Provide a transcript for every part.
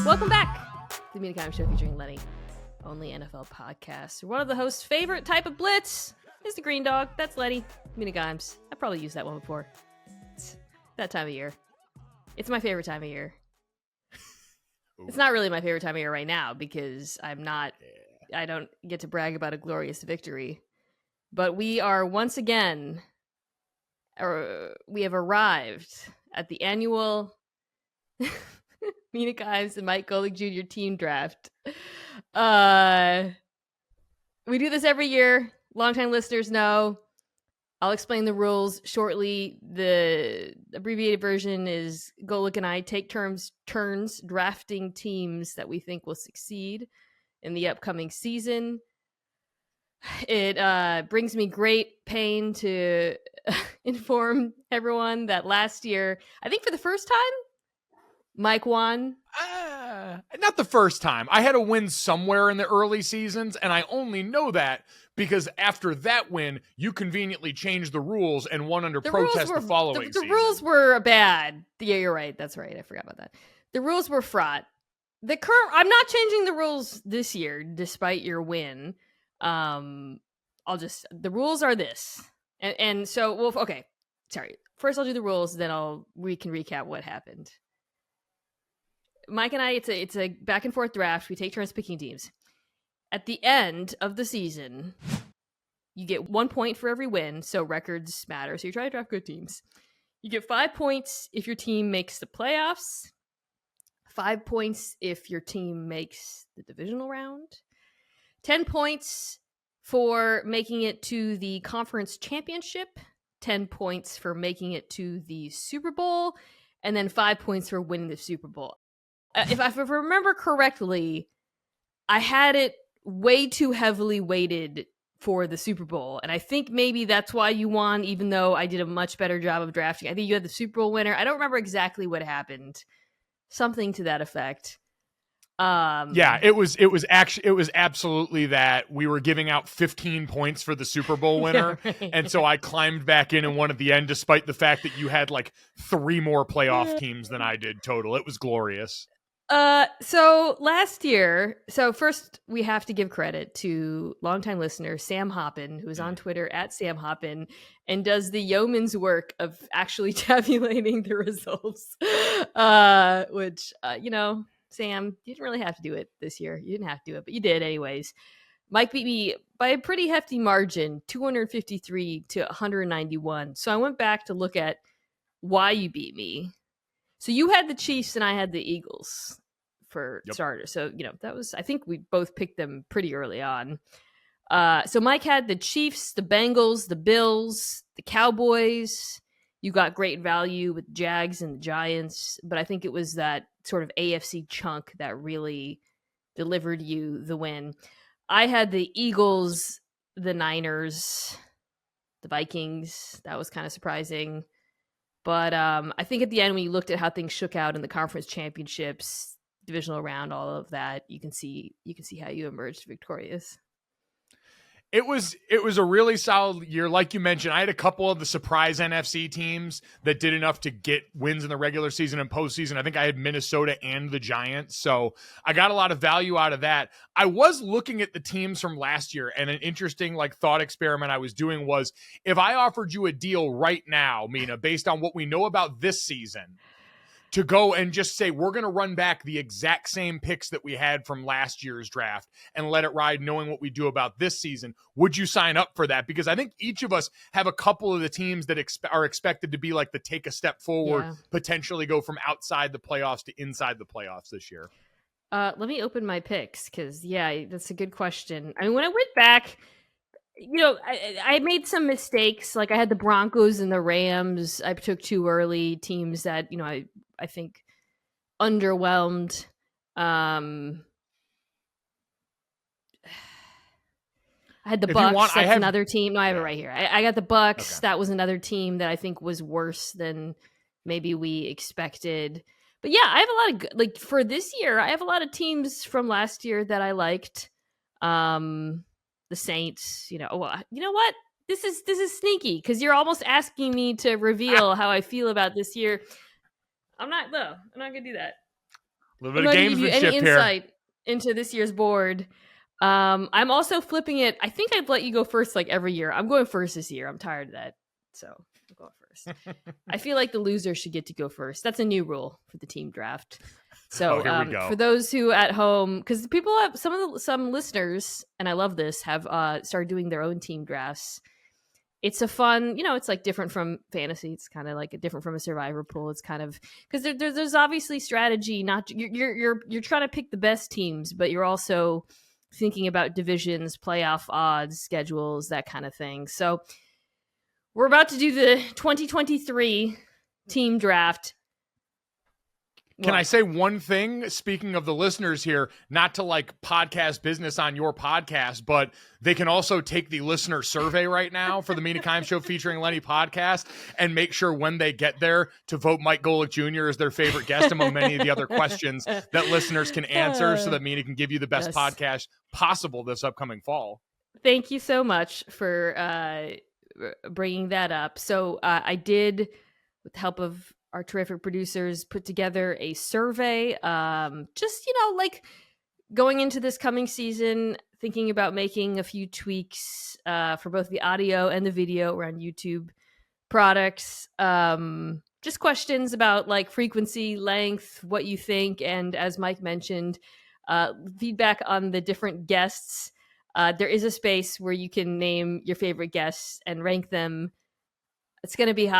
Welcome back to the Mina Kimes Show featuring Lenny, only NFL podcast. One of the host's favorite type of blitz is the green dog. That's Lenny, Mina Kimes. I probably used that one before. It's that time of year. It's my favorite time of year. It's not really my favorite time of year right now because I don't get to brag about a glorious victory. But we are once again, we have arrived at the annual Mina Kimes and Mike Golic Jr. team draft. We do this every year. Longtime listeners know. I'll explain the rules shortly. The abbreviated version is Golic and I take turns drafting teams that we think will succeed in the upcoming season. It brings me great pain to inform everyone that last year, I think for the first time, Mike won. Not the first time. I had a win somewhere in the early seasons, and I only know that because after that win, you conveniently changed the rules and won under protest the following season. The rules were bad. Yeah, you're right. That's right. I forgot about that. The rules were fraught. I'm not changing the rules this year, despite your win. The rules are this. And so, well, okay. Sorry. First, I'll do the rules, then we can recap what happened. Mike and I, it's a back and forth draft. We take turns picking teams. At the end of the season, you get 1 point for every win, so records matter. So you try to draft good teams. You get 5 points if your team makes the playoffs, 5 points if your team makes the divisional round, 10 points for making it to the conference championship, 10 points for making it to the Super Bowl, and then 5 points for winning the Super Bowl. If I remember correctly, I had it way too heavily weighted for the Super Bowl. And I think maybe that's why you won, even though I did a much better job of drafting. I think you had the Super Bowl winner. I don't remember exactly what happened. Something to that effect. Yeah, it was absolutely that. We were giving out 15 points for the Super Bowl winner. Yeah, right. And so I climbed back in and won at the end, despite the fact that you had like 3 more playoff teams than I did total. It was glorious. So last year, first we have to give credit to longtime listener Sam Hoppin, who is on Twitter at Sam Hoppin and does the yeoman's work of actually tabulating the results. Which, Sam, you didn't really have to do it this year. You didn't have to do it, but you did anyways. Mike beat me by a pretty hefty margin, 253 to 191. So I went back to look at why you beat me. So you had the Chiefs and I had the Eagles for starters. So, that was, I think we both picked them pretty early on. So Mike had the Chiefs, the Bengals, the Bills, the Cowboys. You got great value with Jags and the Giants, but I think it was that sort of AFC chunk that really delivered you the win. I had the Eagles, the Niners, the Vikings. That was kind of surprising. But I think at the end, when you looked at how things shook out in the conference championships, divisional round, all of that, you can see how you emerged victorious. It was a really solid year. Like you mentioned, I had a couple of the surprise NFC teams that did enough to get wins in the regular season and postseason. I think I had Minnesota and the Giants. So I got a lot of value out of that. I was looking at the teams from last year, and an interesting thought experiment I was doing was, if I offered you a deal right now, Mina, based on what we know about this season, to go and just say, we're going to run back the exact same picks that we had from last year's draft and let it ride, knowing what we do about this season, would you sign up for that? Because I think each of us have a couple of the teams that are expected to be like the take a step forward, potentially go from outside the playoffs to inside the playoffs this year. Let me open my picks because, that's a good question. I mean, when I went back, I made some mistakes. Like I had the Broncos and the Rams. I took too early teams that, I think underwhelmed. I had the Bucks. That's another team. No, I have it right here. I got the Bucks. Okay. That was another team that I think was worse than maybe we expected. But yeah, I have a lot of for this year. I have a lot of teams from last year that I liked. The Saints. You know what? This is sneaky because you're almost asking me to reveal how I feel about this year. I'm not gonna do that. A little bit of gamesmanship any here. insight into this year's board. I'm also flipping it. I think I've let you go first like every year. I'm going first this year. I'm tired of that. So I'm going first. I feel like the loser should get to go first. That's a new rule for the team draft. So here we go. For those who at home, because people have some listeners, and I love this, have started doing their own team drafts. It's a fun, it's like different from fantasy. It's kind of like different from a survivor pool. It's kind of because there's obviously strategy. Not you're trying to pick the best teams, but you're also thinking about divisions, playoff odds, schedules, that kind of thing. So we're about to do the 2023 team draft. Can I say one thing? Speaking of the listeners here, not to like podcast business on your podcast, but they can also take the listener survey right now for the Mina Kimes Show featuring Lenny podcast and make sure when they get there to vote Mike Golic Jr. as their favorite guest among many of the other questions that listeners can answer so that Mina can give you the best podcast possible this upcoming fall. Thank you so much for bringing that up. So I did, with the help of our terrific producers, put together a survey, just, like going into this coming season, thinking about making a few tweaks for both the audio and the video around YouTube products. Just questions about like frequency, length, what you think. And as Mike mentioned, feedback on the different guests. There is a space where you can name your favorite guests and rank them. It's going to be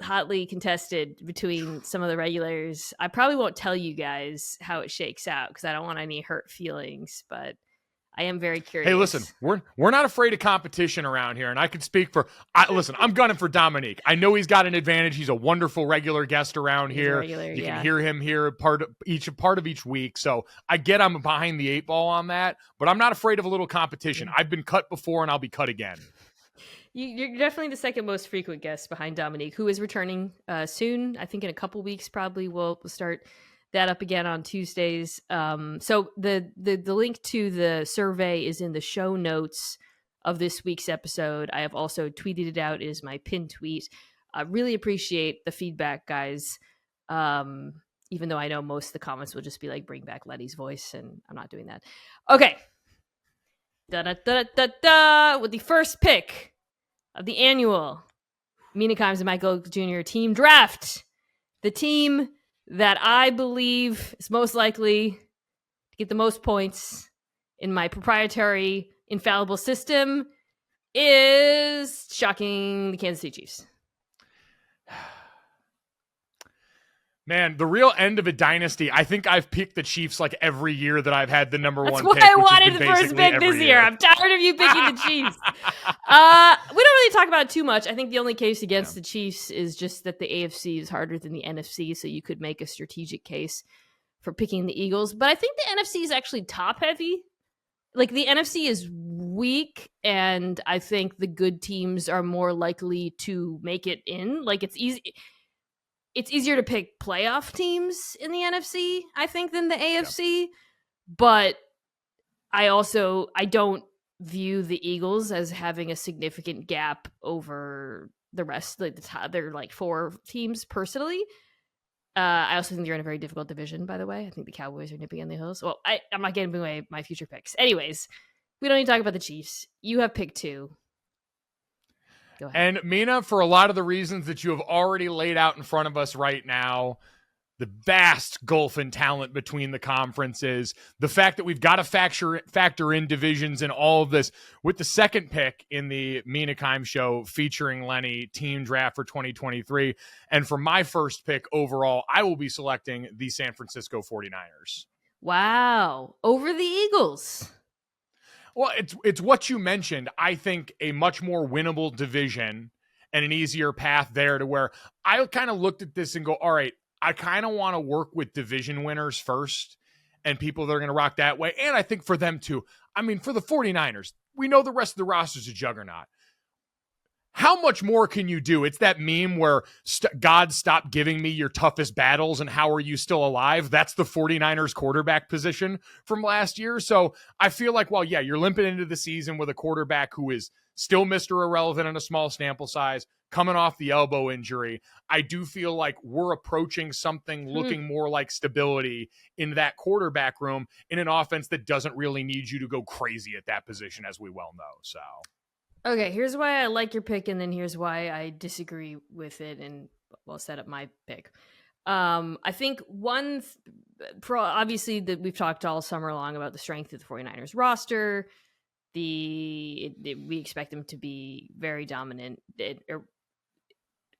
hotly contested between some of the regulars. I probably won't tell you guys how it shakes out because I don't want any hurt feelings, but I am very curious. Hey, listen, we're not afraid of competition around here, and I can speak for. Listen, I'm gunning for Dominique. I know he's got an advantage. He's a wonderful regular guest around here. You can hear him here part of each week. So I get I'm behind the eight ball on that, but I'm not afraid of a little competition. I've been cut before, and I'll be cut again. You're definitely the second most frequent guest behind Dominique, who is returning soon. I think in a couple weeks, probably we'll start that up again on Tuesdays. So the link to the survey is in the show notes of this week's episode. I have also tweeted it out. It is my pinned tweet. I really appreciate the feedback, guys. Even though I know most of the comments will just be like, bring back Lenny's voice, and I'm not doing that. Okay. With the first pick of the annual Mina Kimes and Mike Golic Jr. team draft, the team that I believe is most likely to get the most points in my proprietary infallible system is, shocking, the Kansas City Chiefs. Man, the real end of a dynasty. I think I've picked the Chiefs like every year that I've had the number one pick. That's why I wanted the first pick this year. I'm tired of you picking the Chiefs. We don't really talk about it too much. I think the only case against the Chiefs is just that the AFC is harder than the NFC, so you could make a strategic case for picking the Eagles. But I think the NFC is actually top heavy. Like the NFC is weak, and I think the good teams are more likely to make it in. Like it's easy. It's easier to pick playoff teams in the NFC, I think, than the AFC. But I don't view the Eagles as having a significant gap over the rest. Like they're like four teams personally. I also think they're in a very difficult division, by the way. I think the Cowboys are nipping on the heels. Well, I'm not giving away my future picks. Anyways, we don't need to talk about the Chiefs. You have pick two. Go ahead. And Mina, for a lot of the reasons that you have already laid out in front of us right now, the vast gulf in talent between the conferences, the fact that we've got to factor in divisions and all of this, with the second pick in the Mina Kimes Show featuring Lenny team draft for 2023. And for my first pick overall, I will be selecting the San Francisco 49ers. Wow. Over the Eagles. Well, it's what you mentioned. I think a much more winnable division and an easier path there to where I kind of looked at this and go, all right, I kind of want to work with division winners first and people that are going to rock that way. And I think for them too, I mean, for the 49ers, we know the rest of the roster is a juggernaut. How much more can you do? It's that meme where God stopped giving me your toughest battles and how are you still alive? That's the 49ers quarterback position from last year. So I feel like, well, yeah, you're limping into the season with a quarterback who is still Mr. Irrelevant in a small sample size, coming off the elbow injury. I do feel like we're approaching something looking more like stability in that quarterback room in an offense that doesn't really need you to go crazy at that position, as we well know. So, okay, here's why I like your pick, and then here's why I disagree with it, and we'll set up my pick. I think obviously that we've talked all summer long about the strength of the 49ers roster. We expect them to be very dominant,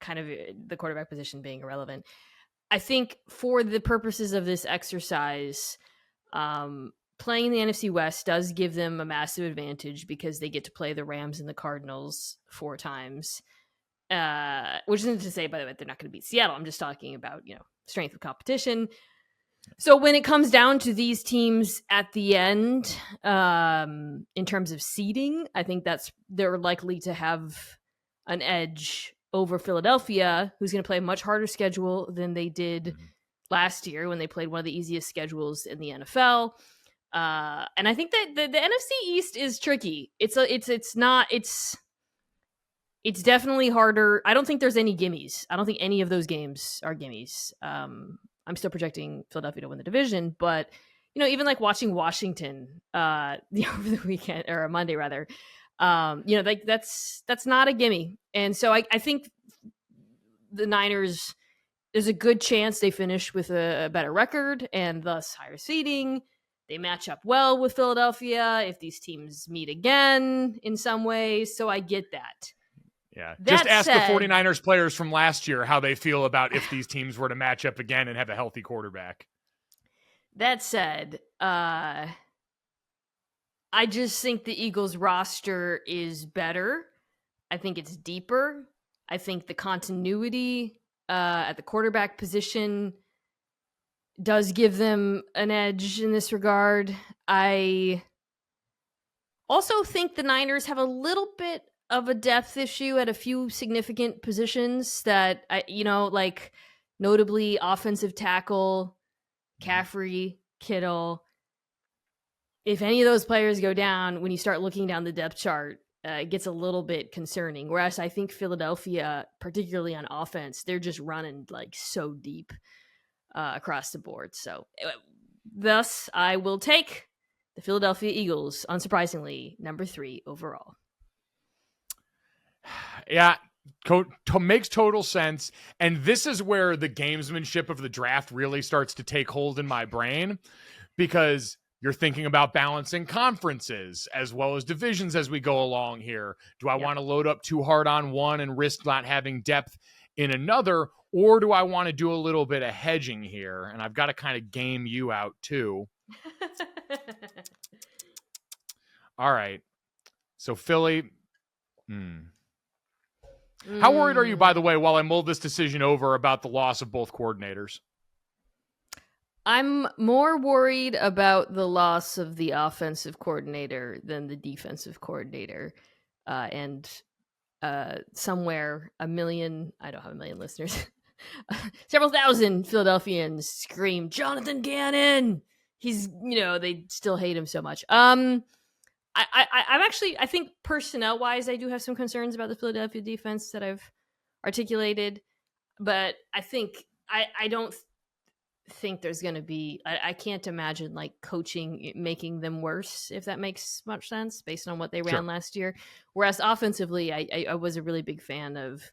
kind of the quarterback position being irrelevant. I think for the purposes of this exercise, playing in the NFC West does give them a massive advantage because they get to play the Rams and the Cardinals 4 times. Which isn't to say, by the way, they're not going to beat Seattle. I'm just talking about, strength of competition. So when it comes down to these teams at the end, in terms of seeding, I think they're likely to have an edge over Philadelphia, who's going to play a much harder schedule than they did last year when they played one of the easiest schedules in the NFL. And I think that the NFC East is tricky. It's definitely harder. I don't think there's any gimmies. I don't think any of those games are gimmies. I'm still projecting Philadelphia to win the division, but even like watching Washington over the weekend or Monday rather, like that's not a gimme. And so I think the Niners, there's a good chance they finish with a better record and thus higher seeding. They match up well with Philadelphia if these teams meet again in some ways. So I get that. Yeah. Just ask the 49ers players from last year how they feel about if these teams were to match up again and have a healthy quarterback. That said, I just think the Eagles roster is better. I think it's deeper. I think the continuity at the quarterback position does give them an edge in this regard. I also think the Niners have a little bit of a depth issue at a few significant positions that like notably offensive tackle, Caffrey, Kittle. If any of those players go down, when you start looking down the depth chart, it gets a little bit concerning. Whereas I think Philadelphia, particularly on offense, they're just running like so deep across the board. So thus I will take the Philadelphia Eagles, unsurprisingly, number 3 overall. Yeah, makes total sense. And this is where the gamesmanship of the draft really starts to take hold in my brain, because you're thinking about balancing conferences as well as divisions as we go along here. Do I want to load up too hard on one and risk not having depth in another? Or do I want to do a little bit of hedging here? And I've got to kind of game you out too. All right. So Philly. How worried are you, by the way, while I mull this decision over, about the loss of both coordinators? I'm more worried about the loss of the offensive coordinator than the defensive coordinator. And somewhere I don't have a million listeners, several thousand Philadelphians scream, Jonathan Gannon! He's, they still hate him so much. I think personnel-wise, I do have some concerns about the Philadelphia defense that I've articulated, but I think I don't think there's going to be. I can't imagine like coaching making them worse, if that makes much sense, based on what they ran last year. Whereas offensively, I was a really big fan of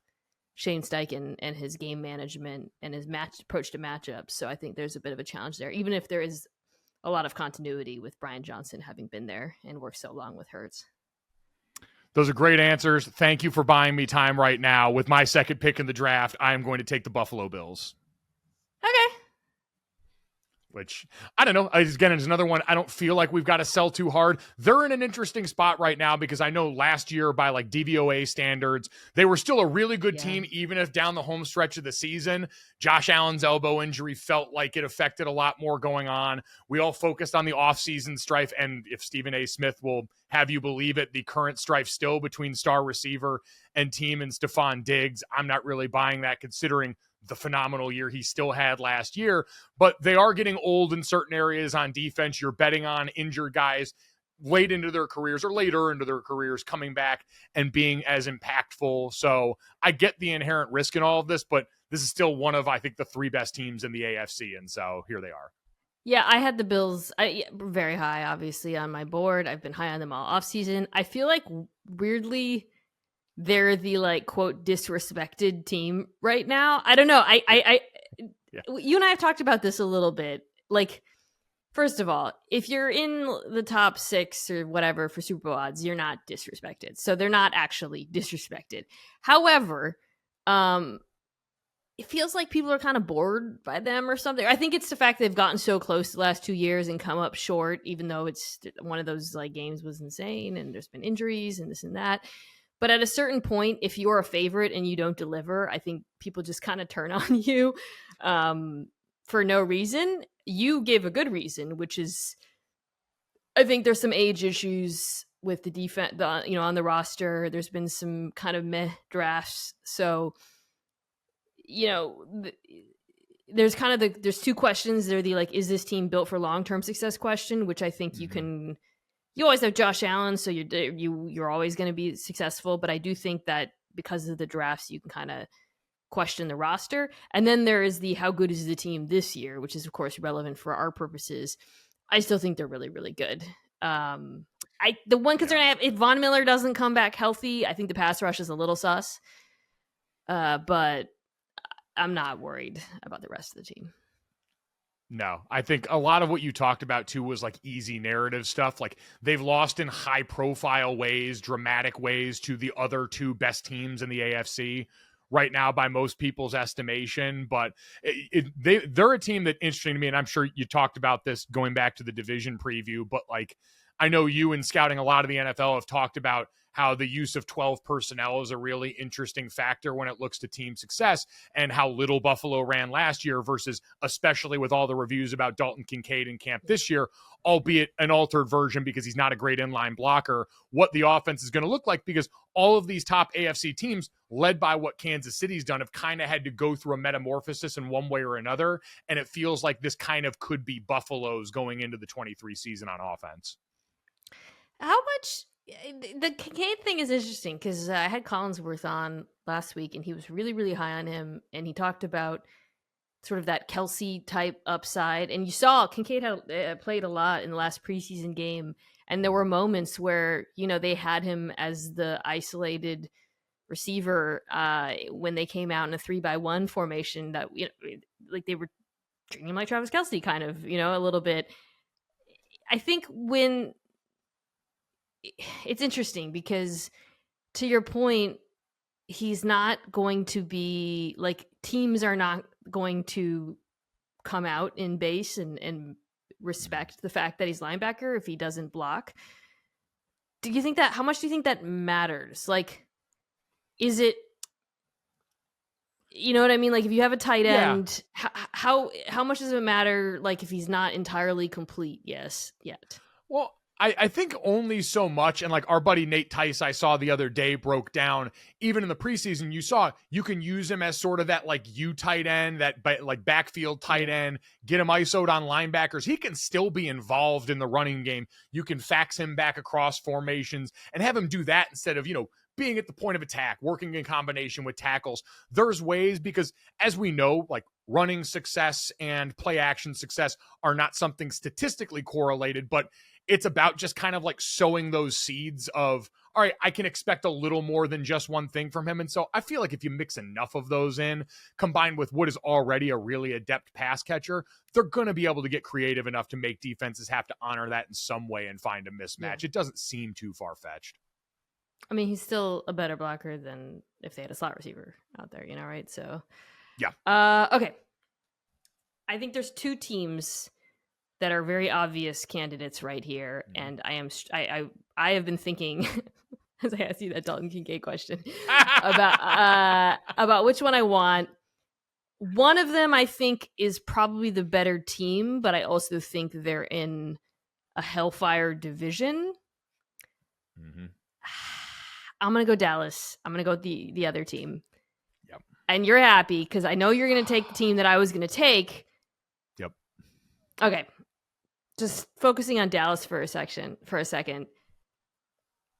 Shane Steichen and his game management and his approach to matchups. So I think there's a bit of a challenge there, even if there is a lot of continuity with Brian Johnson having been there and worked so long with Hurts. Those are great answers. Thank you for buying me time right now. With my second pick in the draft, I am going to take the Buffalo Bills. Okay. Which, I don't know. Again, it's another one. I don't feel like we've got to sell too hard. They're in an interesting spot right now because I know last year, by like DVOA standards, they were still a really good team, even if down the home stretch of the season, Josh Allen's elbow injury felt like it affected a lot more going on. We all focused on the offseason strife, and if Stephen A. Smith will have you believe it, the current strife still between star receiver and team and Stephon Diggs. I'm not really buying that, considering the phenomenal year he still had last year, but they are getting old in certain areas on defense. You're betting on injured guys. late into their careers or later into their careers coming back and being as impactful. So I get the inherent risk in all of this, but this is still one of, I think, the 3 best teams in the AFC. And so here they are. Yeah, I had the Bills very high, obviously, on my board. I've been high on them all offseason. I feel like, weirdly, they're the, like, quote, disrespected team right now. I don't know. Yeah. You and I have talked about this a little bit. Like, first of all, if you're in the top 6 or whatever for Super Bowl odds, you're not disrespected. So they're not actually disrespected. However, it feels like people are kind of bored by them or something. I think it's the fact they've gotten so close the last 2 years and come up short, even though it's one of those, like, games was insane and there's been injuries and this and that. But at a certain point, if you're a favorite and you don't deliver, I think people just kind of turn on you for no reason. You gave a good reason, which is, I think there's some age issues with the defense, on the roster. There's been some kind of meh drafts. So, there's kind of there's 2 questions. They're the, like, is this team built for long-term success question, which I think you always have Josh Allen, so you're always going to be successful. But I do think that because of the drafts, you can kind of question the roster. And then there is the how good is the team this year, which is, of course, relevant for our purposes. I still think they're really, really good. The one concern I have, if Von Miller doesn't come back healthy, I think the pass rush is a little sus. But I'm not worried about the rest of the team. No, I think a lot of what you talked about too was like easy narrative stuff. Like they've lost in high profile ways, dramatic ways to the other 2 best teams in the AFC right now by most people's estimation. But they're a team that interesting to me. And I'm sure you talked about this going back to the division preview, but like, I know you in scouting a lot of the NFL have talked about how the use of 12 personnel is a really interesting factor when it looks to team success, and how little Buffalo ran last year versus, especially with all the reviews about Dalton Kincaid in camp this year, albeit an altered version because he's not a great inline blocker, what the offense is going to look like, because all of these top AFC teams, led by what Kansas City's done, have kind of had to go through a metamorphosis in one way or another. And it feels like this kind of could be Buffalo's going into the 23 season on offense. How much the Kincaid thing is interesting because I had Collinsworth on last week and he was really, really high on him. And he talked about sort of that Kelsey type upside. And you saw Kincaid had played a lot in the last preseason game. And there were moments where, they had him as the isolated receiver when they came out in a 3-by-1 formation that, like they were treating him like Travis Kelce kind of, a little bit. I think when it's interesting because, to your point, he's not going to be like, teams are not going to come out in base and respect the fact that he's linebacker if he doesn't block. Do you think that, how much do you think that matters? Like, is it, you know what I mean? Like, if you have a tight end, how much does it matter? Like, if he's not entirely complete, yet. Well, I think only so much. And like our buddy Nate Tice, I saw the other day, broke down, even in the preseason, you saw you can use him as sort of that like U tight end, that like backfield tight end, get him ISO'd on linebackers. He can still be involved in the running game. You can fax him back across formations and have him do that instead of, being at the point of attack, working in combination with tackles. There's ways, because as we know, like running success and play action success are not something statistically correlated, but it's about just kind of like sowing those seeds of, all right, I can expect a little more than just one thing from him. And so I feel like if you mix enough of those in, combined with what is already a really adept pass catcher, they're going to be able to get creative enough to make defenses have to honor that in some way and find a mismatch. Yeah. It doesn't seem too far-fetched. I mean, he's still a better blocker than if they had a slot receiver out there, right? So, yeah. Okay. I think there's 2 teams that are very obvious candidates right here, and I have been thinking as I asked you that Dalton Kincaid question about which one I want. One of them I think is probably the better team, but I also think they're in a hellfire division. Mm-hmm. I'm gonna go Dallas. I'm gonna go the other team. Yep. And you're happy because I know you're gonna take the team that I was gonna take. Yep. Okay. just focusing on Dallas for a second.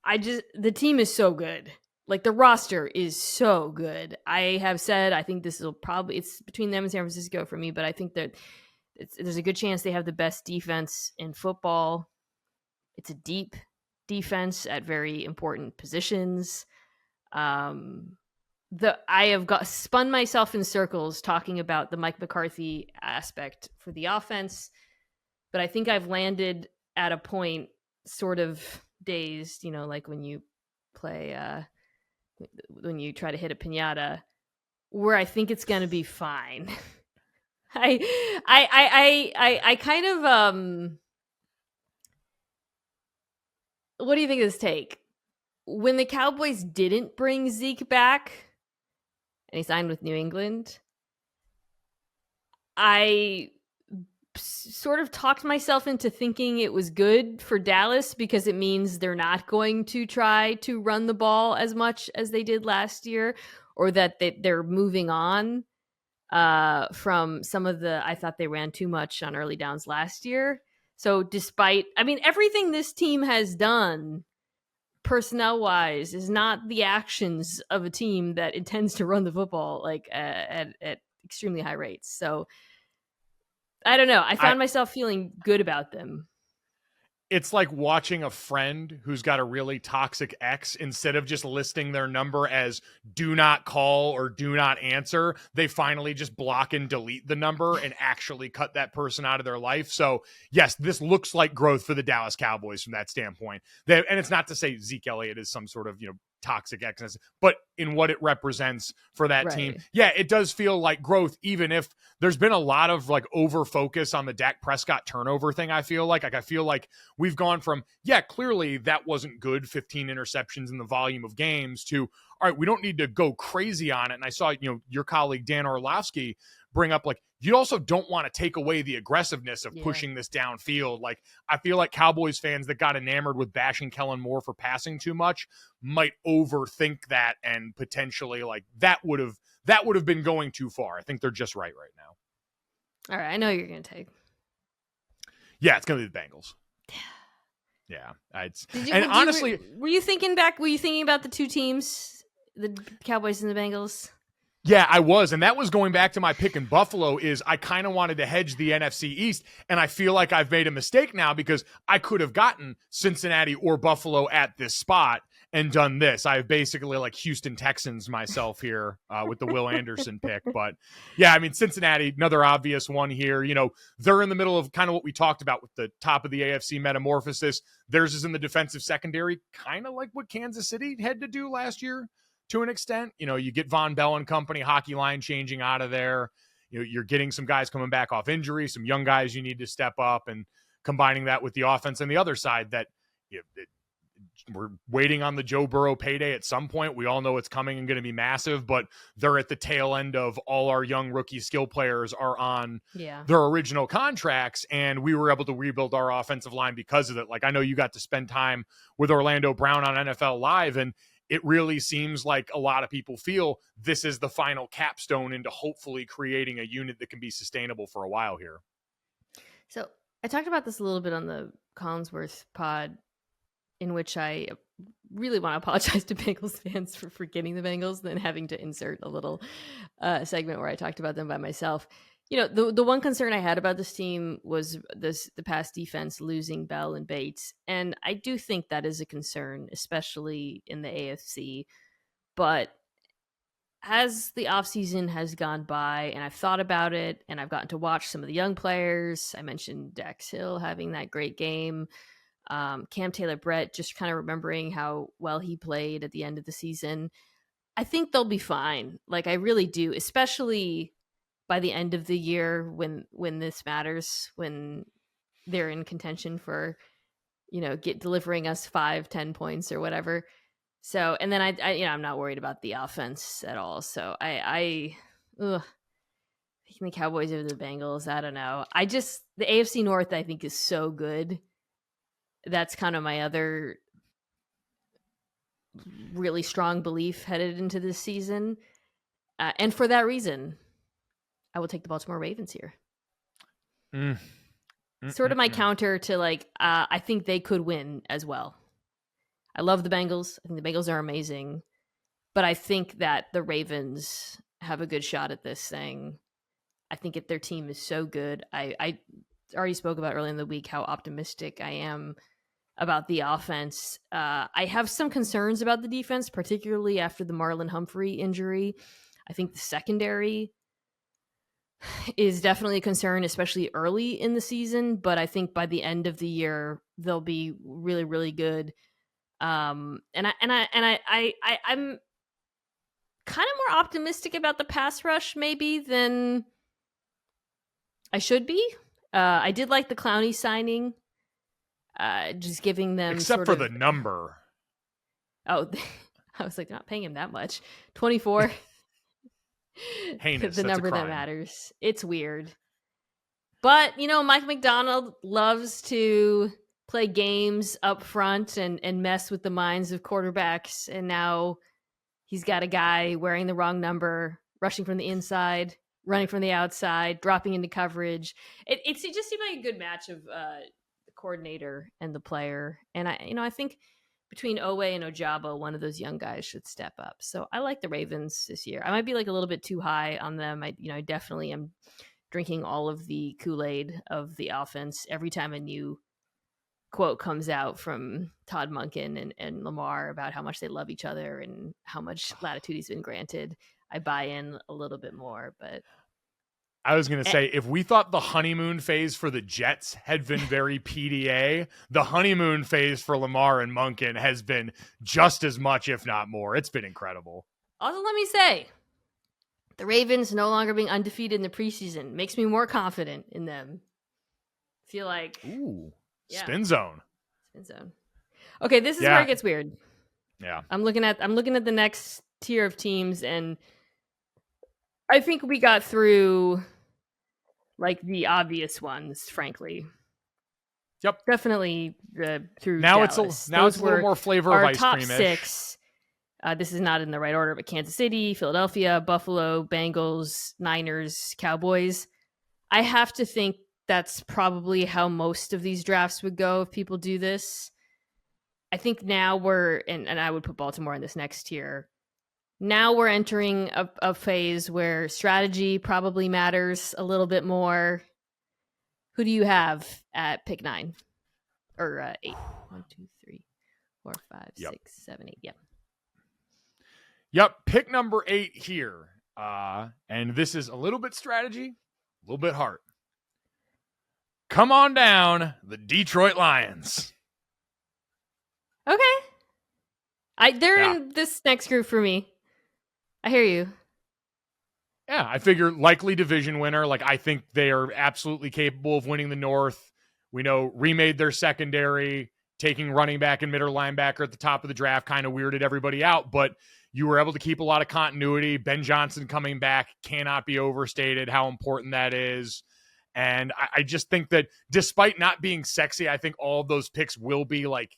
The team is so good. Like, the roster is so good. I have said I think this will it's between them and San Francisco for me, but I think that there's a good chance they have the best defense in football. It's a deep defense at very important positions. I have spun myself in circles talking about the Mike McCarthy aspect for the offense, but I think I've landed at a point sort of dazed, like when you play when you try to hit a piñata, where I think it's going to be fine. I kind of what do you think of this take? When the Cowboys didn't bring Zeke back and he signed with New England, I sort of talked myself into thinking it was good for Dallas because it means they're not going to try to run the ball as much as they did last year, or that they're moving on from some of I thought they ran too much on early downs last year. So despite, everything this team has done personnel wise is not the actions of a team that intends to run the football like at extremely high rates. So I don't know. I found myself feeling good about them. It's like watching a friend who's got a really toxic ex. Instead of just listing their number as do not call or do not answer, they finally just block and delete the number and actually cut that person out of their life. So yes, this looks like growth for the Dallas Cowboys from that standpoint. And it's not to say Zeke Elliott is some sort of, toxic excess, but in what it represents for that team. Yeah, it does feel like growth, even if there's been a lot of like over focus on the Dak Prescott turnover thing. I feel like we've gone from, clearly that wasn't good, 15 interceptions in the volume of games, to, all right, we don't need to go crazy on it. And I saw, your colleague Dan Orlovsky bring up, like, you also don't want to take away the aggressiveness of pushing this downfield. Like, I feel like Cowboys fans that got enamored with bashing Kellen Moore for passing too much might overthink that, and potentially like that would have been going too far. I think they're just right now. All right, I know you're going to take. Yeah, it's going to be the Bengals. Yeah, honestly, were you thinking back? Were you thinking about the two teams, the Cowboys and the Bengals? Yeah, I was. And that was going back to my pick in Buffalo. Is I kind of wanted to hedge the NFC East. And I feel like I've made a mistake now, because I could have gotten Cincinnati or Buffalo at this spot and done this. I've basically like Houston Texans myself here with the Will Anderson pick. But yeah, Cincinnati, another obvious one here. They're in the middle of kind of what we talked about with the top of the AFC metamorphosis. Theirs is in the defensive secondary, kind of like what Kansas City had to do last year. To an extent, you get Von Bell and company, hockey line changing out of there. You're getting some guys coming back off injury, some young guys you need to step up, and combining that with the offense on the other side that we're waiting on the Joe Burrow payday at some point. We all know it's coming and going to be massive, but they're at the tail end of all our young rookie skill players are on their original contracts, and we were able to rebuild our offensive line because of it. Like, I know you got to spend time with Orlando Brown on NFL Live, and it really seems like a lot of people feel this is the final capstone into hopefully creating a unit that can be sustainable for a while here. So I talked about this a little bit on the Collinsworth pod, in which I really want to apologize to Bengals fans for forgetting the Bengals, then having to insert a little segment where I talked about them by myself. The one concern I had about this team was the pass defense losing Bell and Bates. And I do think that is a concern, especially in the AFC. But as the offseason has gone by and I've thought about it and I've gotten to watch some of the young players, I mentioned Dax Hill having that great game. Cam Taylor-Brett, just kind of remembering how well he played at the end of the season. I think they'll be fine. Like, I really do, especially by the end of the year when this matters, when they're in contention for, delivering us 5-10 points or whatever. So, and then I'm not worried about the offense at all. So picking the Cowboys over the Bengals, I don't know. The AFC North, I think, is so good. That's kind of my other really strong belief headed into this season. And for that reason, I will take the Baltimore Ravens here. sort of my counter to like, I think they could win as well. I love the Bengals. I think the Bengals are amazing, but I think that the Ravens have a good shot at this thing. I think if their team is so good, I already spoke about earlier in the week how optimistic I am about the offense. I have some concerns about the defense, particularly after the Marlon Humphrey injury. I think the secondary is definitely a concern, especially early in the season. But I think by the end of the year, they'll be really, really good. I'm kind of more optimistic about the pass rush maybe than I should be. I did like the Clowney signing, just giving them except for the number. Oh, I was like, not paying him that much. 24. Heinous. The number that matters. It's weird. But, Mike McDonald loves to play games up front and mess with the minds of quarterbacks. And now he's got a guy wearing the wrong number, rushing from the inside, running from the outside, dropping into coverage. It just seemed like a good match of the coordinator and the player. And I think between Owe and Ojabo, one of those young guys should step up. So I like the Ravens this year. I might be like a little bit too high on them. I definitely am drinking all of the Kool-Aid of the offense every time a new quote comes out from Todd Monken and Lamar about how much they love each other and how much latitude he's been granted. I buy in a little bit more, but I was going to say, if we thought the honeymoon phase for the Jets had been very PDA, the honeymoon phase for Lamar and Monken has been just as much, if not more. It's been incredible. Also, let me say, the Ravens no longer being undefeated in the preseason makes me more confident in them. Feel like... Ooh, yeah. Spin zone. Okay, this is where it gets weird. Yeah. I'm looking at the next tier of teams, and I think we got through like the obvious ones, frankly. Yep. Definitely through now Dallas. it's a little more flavor of ice cream-ish. Top 6. This is not in the right order, but Kansas City, Philadelphia, Buffalo, Bengals, Niners, Cowboys. I have to think that's probably how most of these drafts would go if people do this. I think now and I would put Baltimore in this next tier. Now we're entering a phase where strategy probably matters a little bit more. Who do you have at pick 9 or 8? 1, 2, 3, 4, 5, 6, 7, 8. Yep. Pick number 8 here. And this is a little bit strategy, a little bit heart. Come on down, the Detroit Lions. Okay. They're in this next group for me. I hear you. Yeah, I figure likely division winner. Like, I think they are absolutely capable of winning the North. We know remade their secondary, taking running back and middle linebacker at the top of the draft kind of weirded everybody out, but you were able to keep a lot of continuity. Ben Johnson coming back cannot be overstated how important that is. And I just think that despite not being sexy, I think all of those picks will be like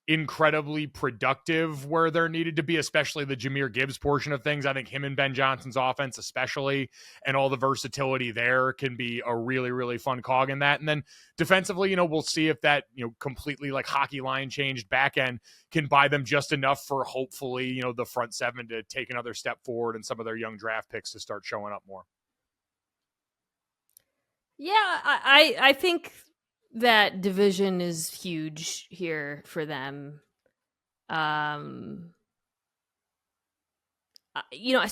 incredibly productive where they're needed to be, especially the Jahmyr Gibbs portion of things. I think him and Ben Johnson's offense especially, and all the versatility there can be a really, really fun cog in that. And then defensively, we'll see if that, completely like hockey line changed back end can buy them just enough for hopefully, the front 7 to take another step forward and some of their young draft picks to start showing up more. Yeah, I think that division is huge here for them. So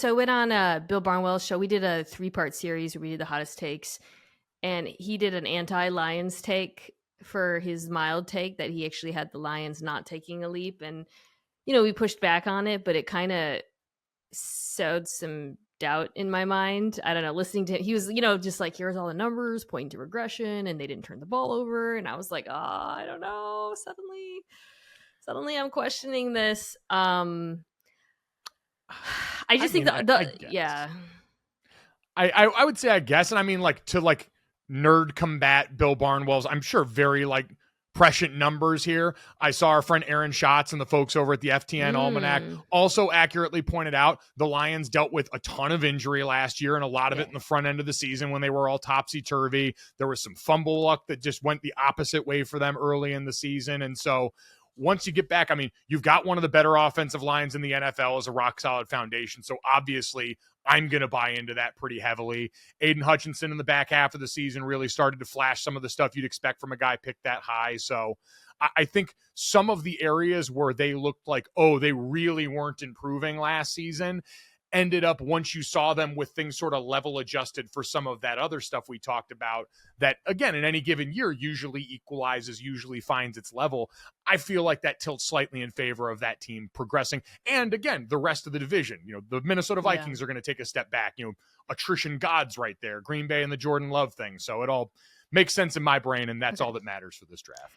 I went on Bill Barnwell's show. We did a 3-part series where we did the hottest takes, and he did an anti-Lions take for his mild take that he actually had the Lions not taking a leap. And, we pushed back on it, but it kind of sowed some doubt in my mind. I don't know, listening to him, he was, just like, here's all the numbers pointing to regression and they didn't turn the ball over. And I was like, I don't know. Suddenly I'm questioning this. I would say, I guess. And I mean, like, to like nerd combat Bill Barnwell's, I'm sure very like prescient numbers here. I saw our friend Aaron Schatz and the folks over at the FTN Almanac also accurately pointed out the Lions dealt with a ton of injury last year, and a lot of it in the front end of the season when they were all topsy-turvy. There was some fumble luck that just went the opposite way for them early in the season. And so once you get back, I mean, you've got one of the better offensive lines in the NFL as a rock-solid foundation. So obviously, I'm going to buy into that pretty heavily. Aiden Hutchinson in the back half of the season really started to flash some of the stuff you'd expect from a guy picked that high. So I think some of the areas where they looked like, oh, they really weren't improving last season, ended up, once you saw them with things sort of level adjusted for some of that other stuff we talked about, that again, in any given year, usually equalizes, usually finds its level. I feel like that tilts slightly in favor of that team progressing. And again, the rest of the division, the Minnesota Vikings are going to take a step back, attrition gods right there, Green Bay and the Jordan Love thing. So it all makes sense in my brain. And that's all that matters for this draft.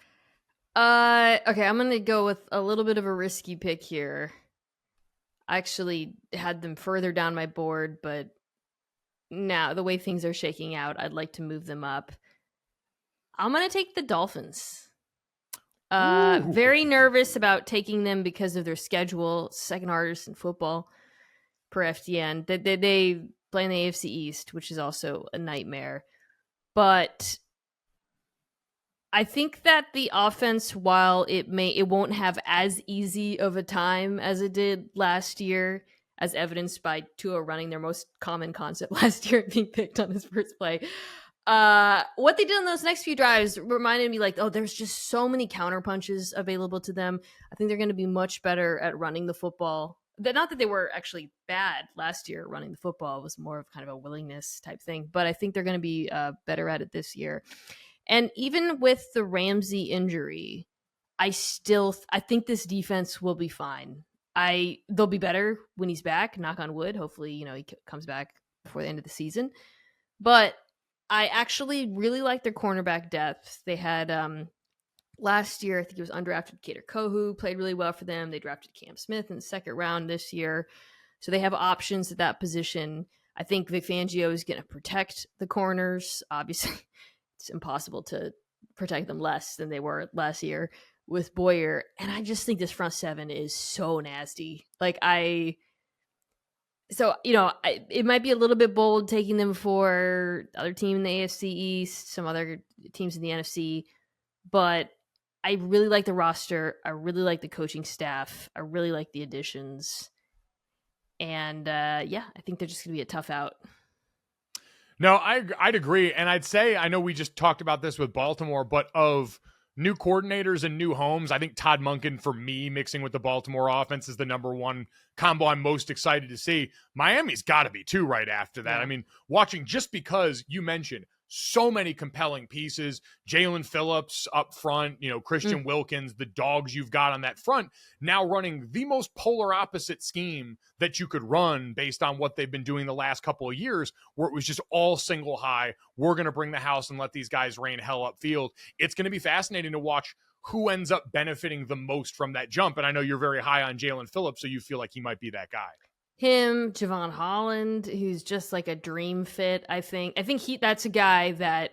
Okay. I'm going to go with a little bit of a risky pick here. I actually had them further down my board, but now the way things are shaking out, I'd like to move them up. I'm going to take the Dolphins. Very nervous about taking them because of their schedule, second hardest in football per FDN. They play in the AFC East, which is also a nightmare. But I think that the offense, while it won't have as easy of a time as it did last year, as evidenced by Tua running their most common concept last year and being picked on his first play. What they did on those next few drives reminded me there's just so many counter punches available to them. I think they're going to be much better at running the football. Not that they were actually bad last year running the football. It was more of kind of a willingness type thing, but I think they're going to be better at it this year. And even with the Ramsey injury, I think this defense will be fine. They'll be better when he's back, knock on wood. Hopefully, he comes back before the end of the season. But I actually really like their cornerback depth. They had last year, I think it was undrafted Kader Kohu, played really well for them. They drafted Cam Smith in the second round this year. So they have options at that position. I think Vic Fangio is going to protect the corners. Obviously, it's impossible to protect them less than they were last year with Boyer. And I just think this front seven is so nasty. It might be a little bit bold taking them for other team in the AFC East, some other teams in the NFC, but I really like the roster. I really like the coaching staff. I really like the additions. And I think they're just going to be a tough out. No, I'd agree. And I'd say, I know we just talked about this with Baltimore, but of new coordinators and new homes, I think Todd Monken, for me, mixing with the Baltimore offense is the number one combo I'm most excited to see. Miami's got to be too right after that. Yeah. I mean, watching, just because you mentioned so many compelling pieces, Jalen Phillips up front, Christian Wilkins, the dogs you've got on that front, now running the most polar opposite scheme that you could run based on what they've been doing the last couple of years, where it was just all single high. We're going to bring the house and let these guys rain hell upfield. It's going to be fascinating to watch who ends up benefiting the most from that jump. And I know you're very high on Jalen Phillips, so you feel like he might be that guy. Him, Javon Holland, who's just like a dream fit, I think. I think that's a guy that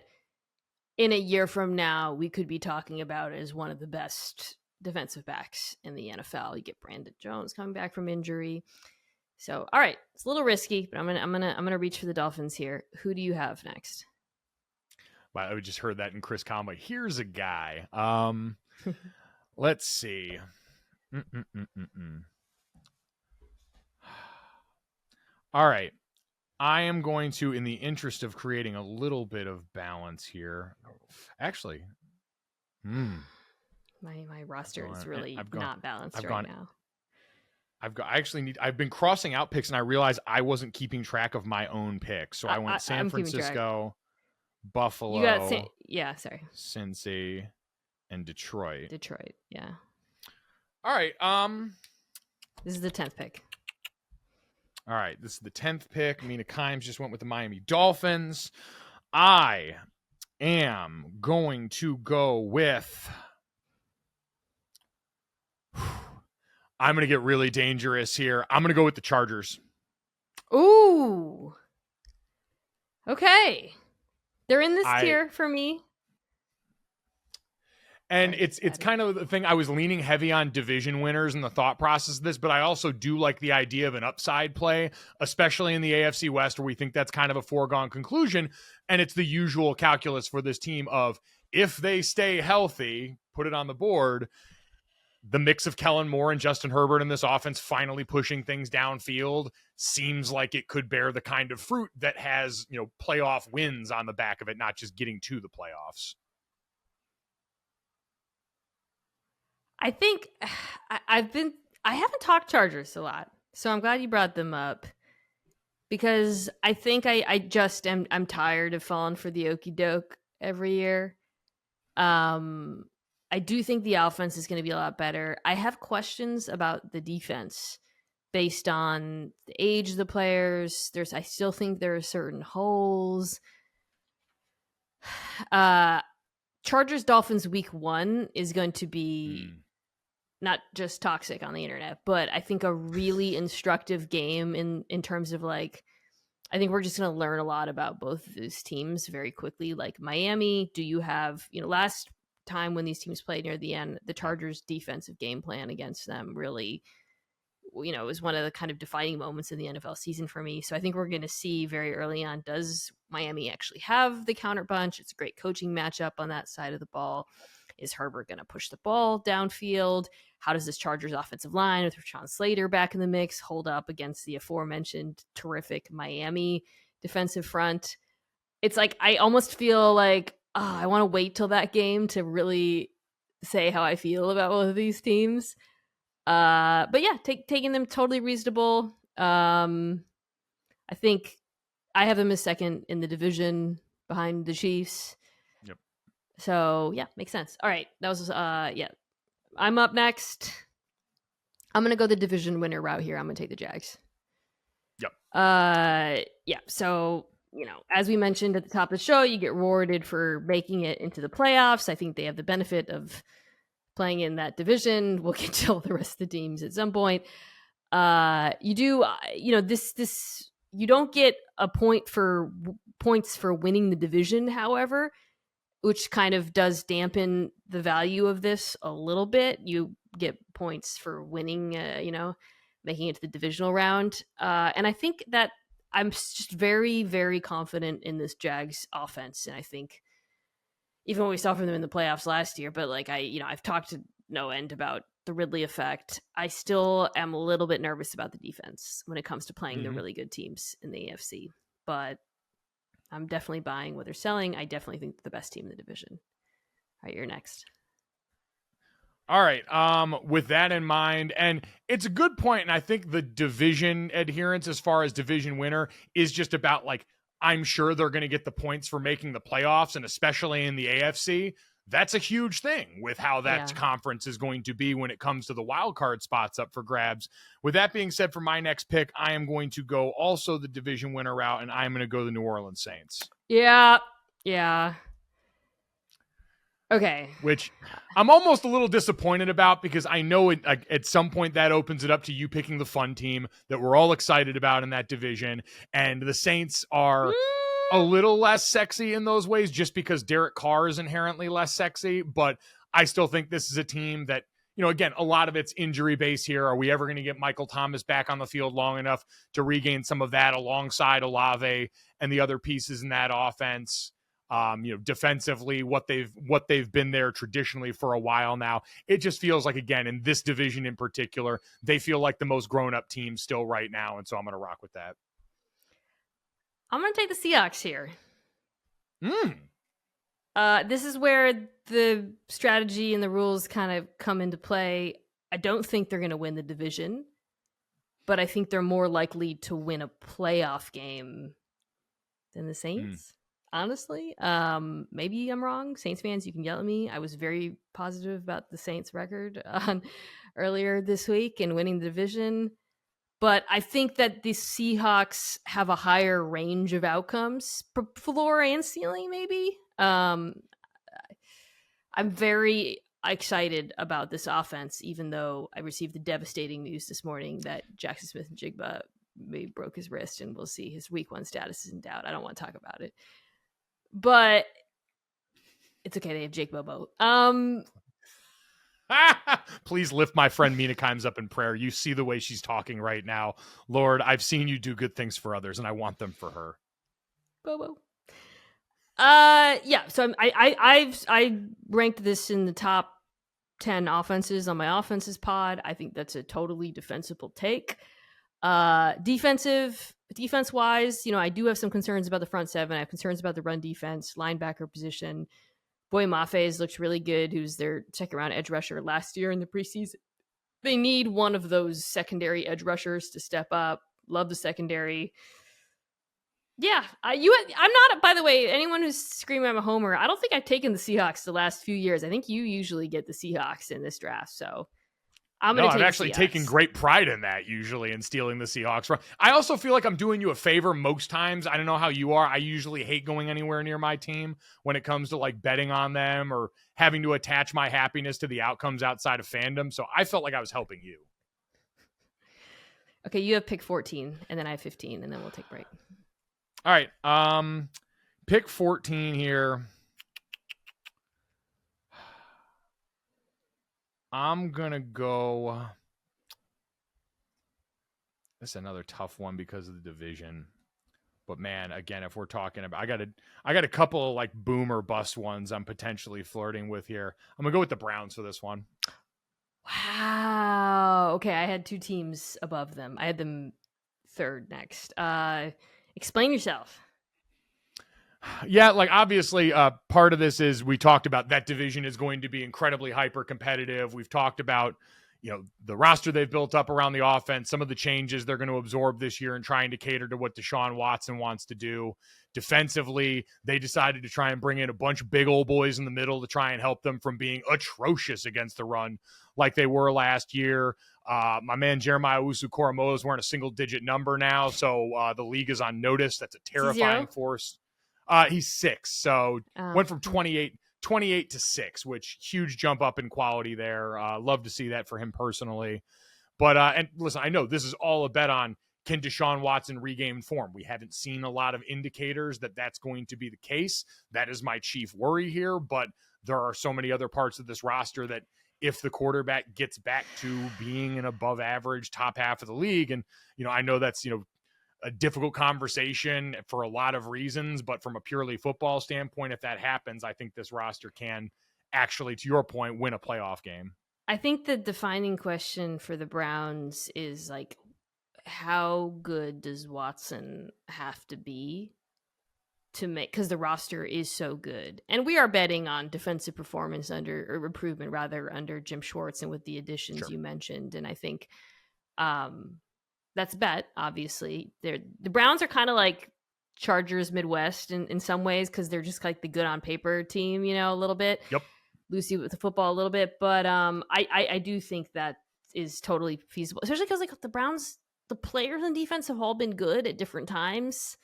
in a year from now we could be talking about as one of the best defensive backs in the NFL. You get Brandon Jones coming back from injury. So, all right, it's a little risky, but I'm gonna reach for the Dolphins here. Who do you have next? Wow, I just heard that in Chris Conway. Here's a guy. Let's see. All right. I am going to, in the interest of creating a little bit of balance here, actually, my roster is really not balanced now. I've been crossing out picks, and I realized I wasn't keeping track of my own picks. So I went San Francisco, Buffalo, Cincy, and Detroit. Yeah. All right. This is the 10th pick. All right, this is the 10th pick. Mina Kimes just went with the Miami Dolphins. I am going to go with... I'm going to get really dangerous here. I'm going to go with the Chargers. Ooh. Okay. They're in this tier for me. And Sorry, it's kind of the thing. I was leaning heavy on division winners in the thought process of this, but I also do like the idea of an upside play, especially in the AFC West, where we think that's kind of a foregone conclusion. And it's the usual calculus for this team of if they stay healthy, put it on the board. The mix of Kellen Moore and Justin Herbert in this offense finally pushing things downfield seems like it could bear the kind of fruit that has, playoff wins on the back of it, not just getting to the playoffs. I think I haven't talked Chargers a lot, so I'm glad you brought them up because I think I'm tired of falling for the okie doke every year. I do think the offense is going to be a lot better. I have questions about the defense based on the age of the players. I still think there are certain holes. Chargers Dolphins week 1 is going to be not just toxic on the internet, but I think a really instructive game in terms of I think we're just going to learn a lot about both of those teams very quickly. Like Miami, do you have, last time when these teams played near the end, the Chargers defensive game plan against them really, was one of the kind of defining moments in the NFL season for me. So I think we're going to see very early on, does Miami actually have the counter punch? It's a great coaching matchup on that side of the ball. Is Herbert going to push the ball downfield? How does this Chargers offensive line with Rashawn Slater back in the mix hold up against the aforementioned terrific Miami defensive front? It's like I almost feel like I want to wait till that game to really say how I feel about both of these teams. But yeah, taking them totally reasonable. I think I have them as second in the division behind the Chiefs. Yep. So yeah, makes sense. All right, that was yeah. I'm up next. I'm gonna go the division winner route here. I'm gonna take the Jags. Yep. Yeah. So as we mentioned at the top of the show, you get rewarded for making it into the playoffs. I think they have the benefit of playing in that division. We'll get to all the rest of the teams at some point. You do, this you don't get a points for winning the division, however, which kind of does dampen the value of this a little bit. You get points for winning, making it to the divisional round. And I think that I'm just very, very confident in this Jags offense. And I think even when we saw from them in the playoffs last year, but I've talked to no end about the Ridley effect. I still am a little bit nervous about the defense when it comes to playing the really good teams in the AFC. But I'm definitely buying what they're selling. I definitely think they're the best team in the division. All right, you're next. All right. With that in mind, and it's a good point, and I think the division adherence as far as division winner is just about I'm sure they're going to get the points for making the playoffs, and especially in the AFC, that's a huge thing with how that conference is going to be when it comes to the wild card spots up for grabs. With that being said, for my next pick, I am going to go also the division winner route, and I'm going to go the New Orleans Saints. Yeah. Okay. Which I'm almost a little disappointed about because I know at some point that opens it up to you picking the fun team that we're all excited about in that division. And the Saints are a little less sexy in those ways just because Derek Carr is inherently less sexy. But I still think this is a team that, again, a lot of it's injury base here. Are we ever going to get Michael Thomas back on the field long enough to regain some of that alongside Olave and the other pieces in that offense? Defensively, what they've been there traditionally for a while now. It just feels like, again, in this division in particular, they feel like the most grown-up team still right now, and so I'm going to rock with that. I'm going to take the Seahawks here. This is where the strategy and the rules kind of come into play. I don't think they're going to win the division, but I think they're more likely to win a playoff game than the Saints. Honestly, maybe I'm wrong. Saints fans, you can yell at me. I was very positive about the Saints record earlier this week and winning the division. But I think that the Seahawks have a higher range of outcomes, floor and ceiling, maybe. I'm very excited about this offense, even though I received the devastating news this morning that Jackson Smith-Njigba maybe broke his wrist, and we'll see his week 1 status is in doubt. I don't want to talk about it. But it's okay. They have Jake Bobo. Please lift my friend Mina Kimes up in prayer. You see the way she's talking right now. Lord, I've seen you do good things for others, and I want them for her. Bobo. Yeah. So I ranked this in the top 10 offenses on my offenses pod. I think that's a totally defensible take. Defense wise, I do have some concerns about the front seven. I have concerns about the run defense, linebacker position. Boy Maffe's looks really good, who's their second round edge rusher last year in the preseason. They need one of those secondary edge rushers to step up. Love the secondary. Yeah, I'm not. By the way, anyone who's screaming I'm a homer, I don't think I've taken the Seahawks the last few years. I think you usually get the Seahawks in this draft, so I'm going to take I've actually taken great pride in that usually in stealing the Seahawks. I also feel like I'm doing you a favor most times. I don't know how you are. I usually hate going anywhere near my team when it comes to like betting on them or having to attach my happiness to the outcomes outside of fandom. So I felt like I was helping you. Okay, you have pick 14, and then I have 15, and then we'll take a break. All right. Pick 14 here. I'm going to go. This is another tough one because of the division. But man, again, if we're talking about, I got a couple of like boom or bust ones I'm potentially flirting with here. I'm going to go with the Browns for this one. Wow. Okay, I had two teams above them. I had them third next. Explain yourself. Yeah, like obviously part of this is we talked about that division is going to be incredibly hyper competitive. We've talked about, the roster they've built up around the offense, some of the changes they're going to absorb this year and trying to cater to what Deshaun Watson wants to do. Defensively, they decided to try and bring in a bunch of big old boys in the middle to try and help them from being atrocious against the run like they were last year. My man Jeremiah Owusu-Koramoah is wearing a single-digit number now, so the league is on notice. That's a terrifying force. He's 6, so went from 28 to 6, which huge jump up in quality there. Love to see that for him personally. But and listen, I know this is all a bet on can Deshaun Watson regain form. We haven't seen a lot of indicators that that's going to be the case. That is my chief worry here, but there are so many other parts of this roster that if the quarterback gets back to being an above average top half of the league, and I know that's a difficult conversation for a lot of reasons, but from a purely football standpoint, if that happens, I think this roster can actually, to your point, win a playoff game. I think the defining question for the Browns is like, how good does Watson have to be to make, because the roster is so good, and we are betting on defensive performance or improvement rather under Jim Schwartz and with the additions you mentioned, and I think that's a bet. Obviously, the Browns are kind of like Chargers Midwest in some ways because they're just like the good on paper team, a little bit. Yep. Lucy with the football a little bit, but I do think that is totally feasible, especially because like the Browns, the players on defense have all been good at different times,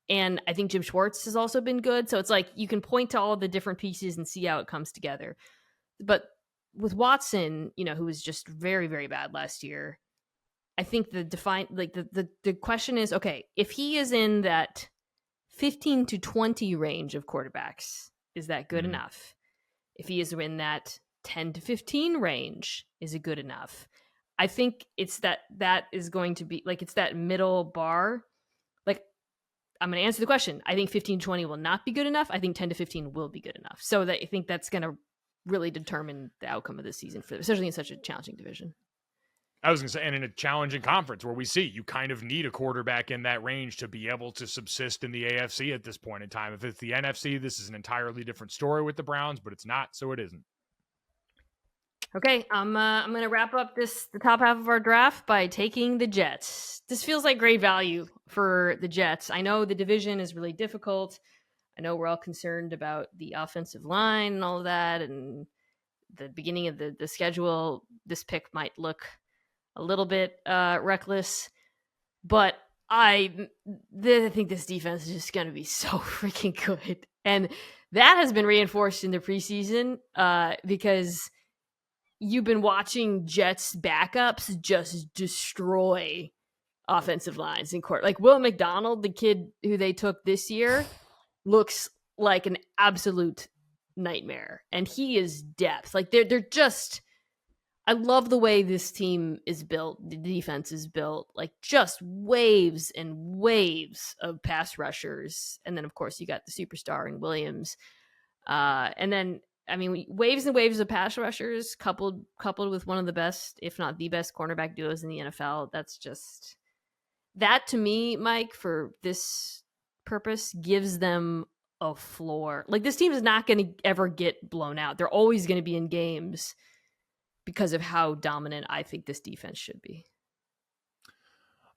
and I think Jim Schwartz has also been good. So it's like you can point to all of the different pieces and see how it comes together. But with Watson, who was just very, very bad last year, I think the question is, okay, if he is in that 15 to 20 range of quarterbacks, is that good enough? If he is in that 10 to 15 range, is it good enough? I think it's that is going to be like, it's that middle bar. Like, I'm going to answer the question. I think 15 to 20 will not be good enough. I think 10 to 15 will be good enough. So that I think that's going to really determine the outcome of this season, especially in such a challenging division. I was going to say, and in a challenging conference where we see you kind of need a quarterback in that range to be able to subsist in the AFC at this point in time. If it's the NFC, this is an entirely different story with the Browns, but it's not, so it isn't. Okay, I'm going to wrap up the top half of our draft by taking the Jets. This feels like great value for the Jets. I know the division is really difficult. I know we're all concerned about the offensive line and all of that, and the beginning of the schedule. This pick might look a little bit reckless, but I think this defense is just going to be so freaking good. And that has been reinforced in the preseason because you've been watching Jets backups just destroy offensive lines in court. Like Will McDonald, the kid who they took this year, looks like an absolute nightmare, and he is depth. Like they're just. I love the way this team is built. The defense is built like just waves and waves of pass rushers, and then of course you got the superstar in Williams, and then I mean waves and waves of pass rushers coupled with one of the best, if not the best, cornerback duos in the NFL. That's just that to me, Mike, for this purpose gives them a floor. Like this team is not going to ever get blown out. They're always going to be in games because of how dominant I think this defense should be.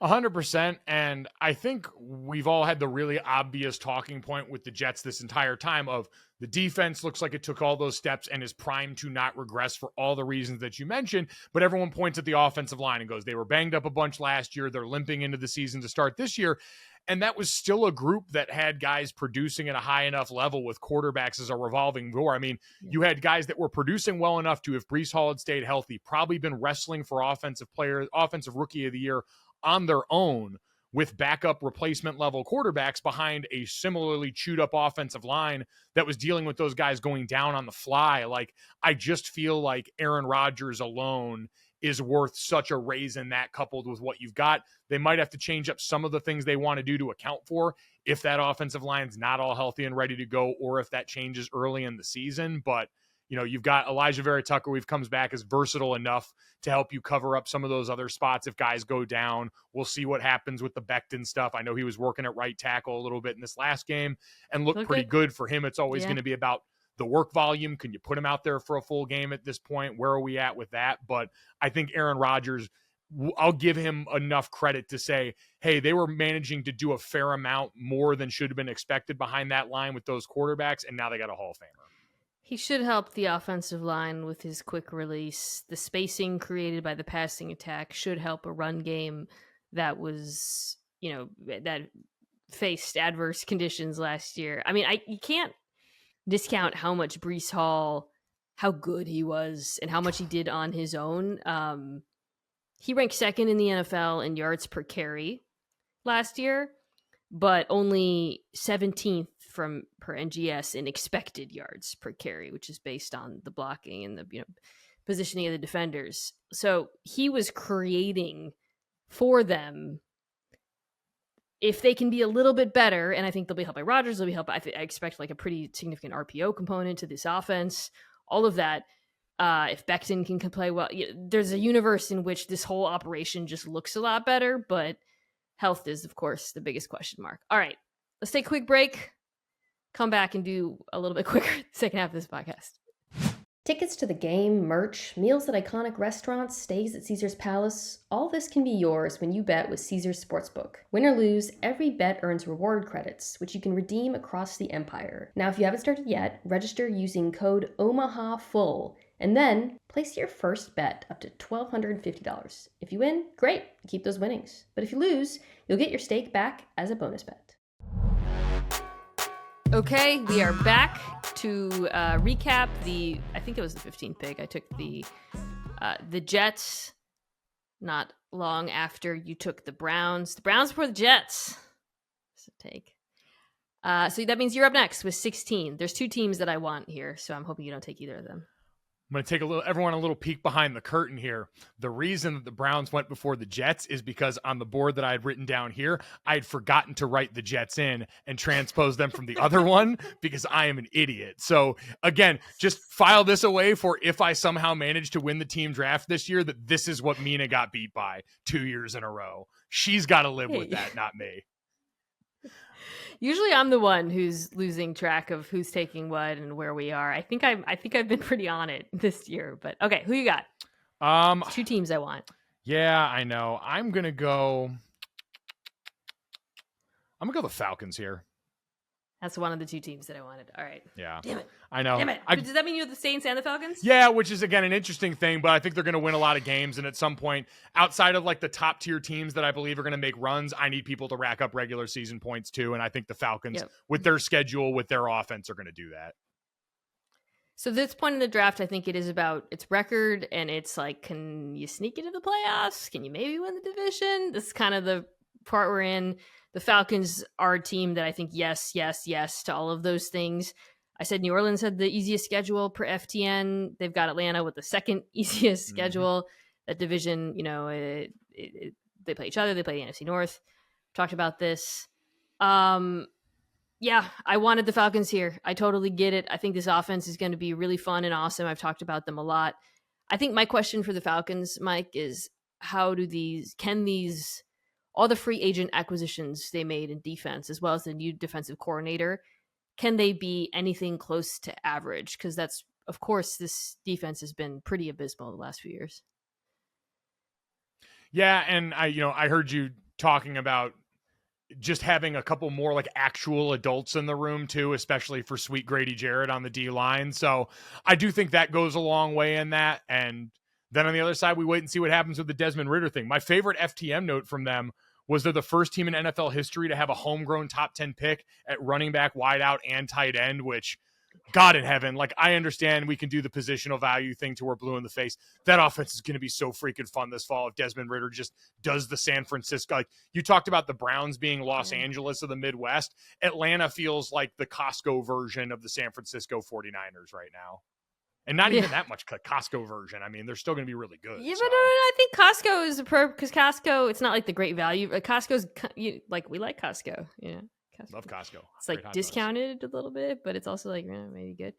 100%. And I think we've all had the really obvious talking point with the Jets this entire time of the defense looks like it took all those steps and is primed to not regress for all the reasons that you mentioned. But everyone points at the offensive line and goes, they were banged up a bunch last year. They're limping into the season to start this year. And that was still a group that had guys producing at a high enough level with quarterbacks as a revolving door. I mean, you had guys that were producing well enough to, if Breece Hall had stayed healthy, probably been wrestling for offensive rookie of the year on their own with backup replacement level quarterbacks behind a similarly chewed up offensive line that was dealing with those guys going down on the fly. Like, I just feel like Aaron Rodgers alone is worth such a raise in that, coupled with what you've got. They might have to change up some of the things they want to do to account for if that offensive line's not all healthy and ready to go, or if that changes early in the season. But, you know, you've got Elijah Vera Tucker, who comes back as versatile enough to help you cover up some of those other spots if guys go down. We'll see what happens with the Becton stuff. I know he was working at right tackle a little bit in this last game and looked pretty good for him. It's always going to be about the work volume. Can you put him out there for a full game at this point? Where are we at with that? But I think Aaron Rodgers, I'll give him enough credit to say, hey, they were managing to do a fair amount more than should have been expected behind that line with those quarterbacks, and now they got a Hall of Famer. He should help the offensive line with his quick release. The spacing created by the passing attack should help a run game that was, you know, that faced adverse conditions last year. I mean, you can't discount how much Breece Hall, how good he was and how much he did on his own. He ranked second in the NFL in yards per carry last year, but only 17th per NGS in expected yards per carry, which is based on the blocking and the positioning of the defenders. So he was creating for them. If they can be a little bit better, and I think they'll be helped by Rodgers, they'll be helped by, I expect like a pretty significant RPO component to this offense, all of that. If Becton can play well, there's a universe in which this whole operation just looks a lot better, but health is, of course, the biggest question mark. All right, let's take a quick break, come back and do a little bit quicker the second half of this podcast. Tickets to the game, merch, meals at iconic restaurants, stays at Caesar's Palace, all this can be yours when you bet with Caesar's Sportsbook. Win or lose, every bet earns reward credits, which you can redeem across the empire. Now, if you haven't started yet, register using code OMAHAFULL, and then place your first bet up to $1,250. If you win, great, keep those winnings. But if you lose, you'll get your stake back as a bonus bet. Okay, we are back to recap I think it was the 15th pick. I took the Jets not long after you took the Browns. The Browns before the Jets. That's a take. So that means you're up next with 16. There's two teams that I want here, so I'm hoping you don't take either of them. I'm going to take everyone a little peek behind the curtain here. The reason that the Browns went before the Jets is because on the board that I had written down here, I had forgotten to write the Jets in and transpose them from the other one because I am an idiot. So again, just file this away for if I somehow manage to win the team draft this year, that this is what Mina got beat by 2 years in a row. She's got to live with that, not me. Usually I'm the one who's losing track of who's taking what and where we are. I think I've been pretty on it this year, but okay, who you got? It's two teams I want. Yeah, I know. I'm going to go the Falcons here. That's one of the two teams that I wanted. All right. Yeah. Damn it. I know. Damn it. Does that mean you have the Saints and the Falcons? Yeah, which is, again, an interesting thing, but I think they're going to win a lot of games. And at some point, outside of like the top tier teams that I believe are going to make runs, I need people to rack up regular season points too. And I think the Falcons, with their schedule, with their offense, are going to do that. So this point in the draft, I think it is about its record. And it's like, can you sneak into the playoffs? Can you maybe win the division? This is kind of the part we're in. The Falcons are a team that I think yes to all of those things. I said New Orleans had the easiest schedule per FTN. They've got Atlanta with the second easiest schedule. That division, they play each other. They play the NFC North. Talked about this. Yeah, I wanted the Falcons here. I totally get it. I think this offense is going to be really fun and awesome. I've talked about them a lot. I think my question for the Falcons, Mike, is all the free agent acquisitions they made in defense, as well as the new defensive coordinator, can they be anything close to average? Because that's, of course, this defense has been pretty abysmal the last few years. Yeah, and I heard you talking about just having a couple more like actual adults in the room too, especially for sweet Grady Jarrett on the D line. So I do think that goes a long way in that. And then on the other side, we wait and see what happens with the Desmond Ridder thing. My favorite FTM note from them was they're the first team in NFL history to have a homegrown top 10 pick at running back, wideout, and tight end, which, God in heaven, like, I understand we can do the positional value thing till we're blue in the face. That offense is going to be so freaking fun this fall if Desmond Ridder just does the San Francisco. Like, you talked about the Browns being Los Angeles of the Midwest. Atlanta feels like the Costco version of the San Francisco 49ers right now. And not even that much Costco version. I mean, they're still going to be really good. Yeah, so. but no, I think Costco is because Costco, it's not like the great value. Costco's we like Costco. Yeah, love Costco. It's like discounted a little bit, but it's also like maybe good.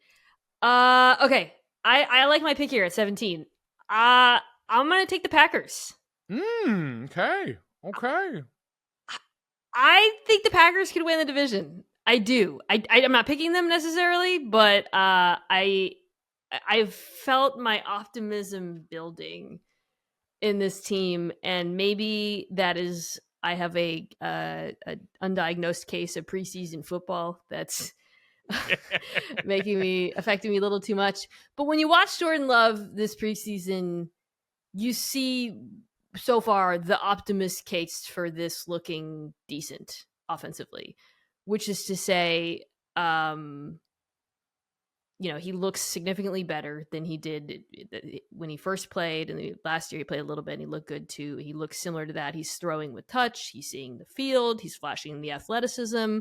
Okay, I like my pick here at 17. I'm gonna take the Packers. Okay. I think the Packers could win the division. I do. I'm not picking them necessarily, but I've felt my optimism building in this team, and maybe that is I have a undiagnosed case of preseason football that's affecting me a little too much. But when you watch Jordan Love this preseason, you see so far the optimist case for this looking decent offensively, which is to say, he looks significantly better than he did when he first played. And last year he played a little bit and he looked good too. He looks similar to that. He's throwing with touch. He's seeing the field. He's flashing the athleticism.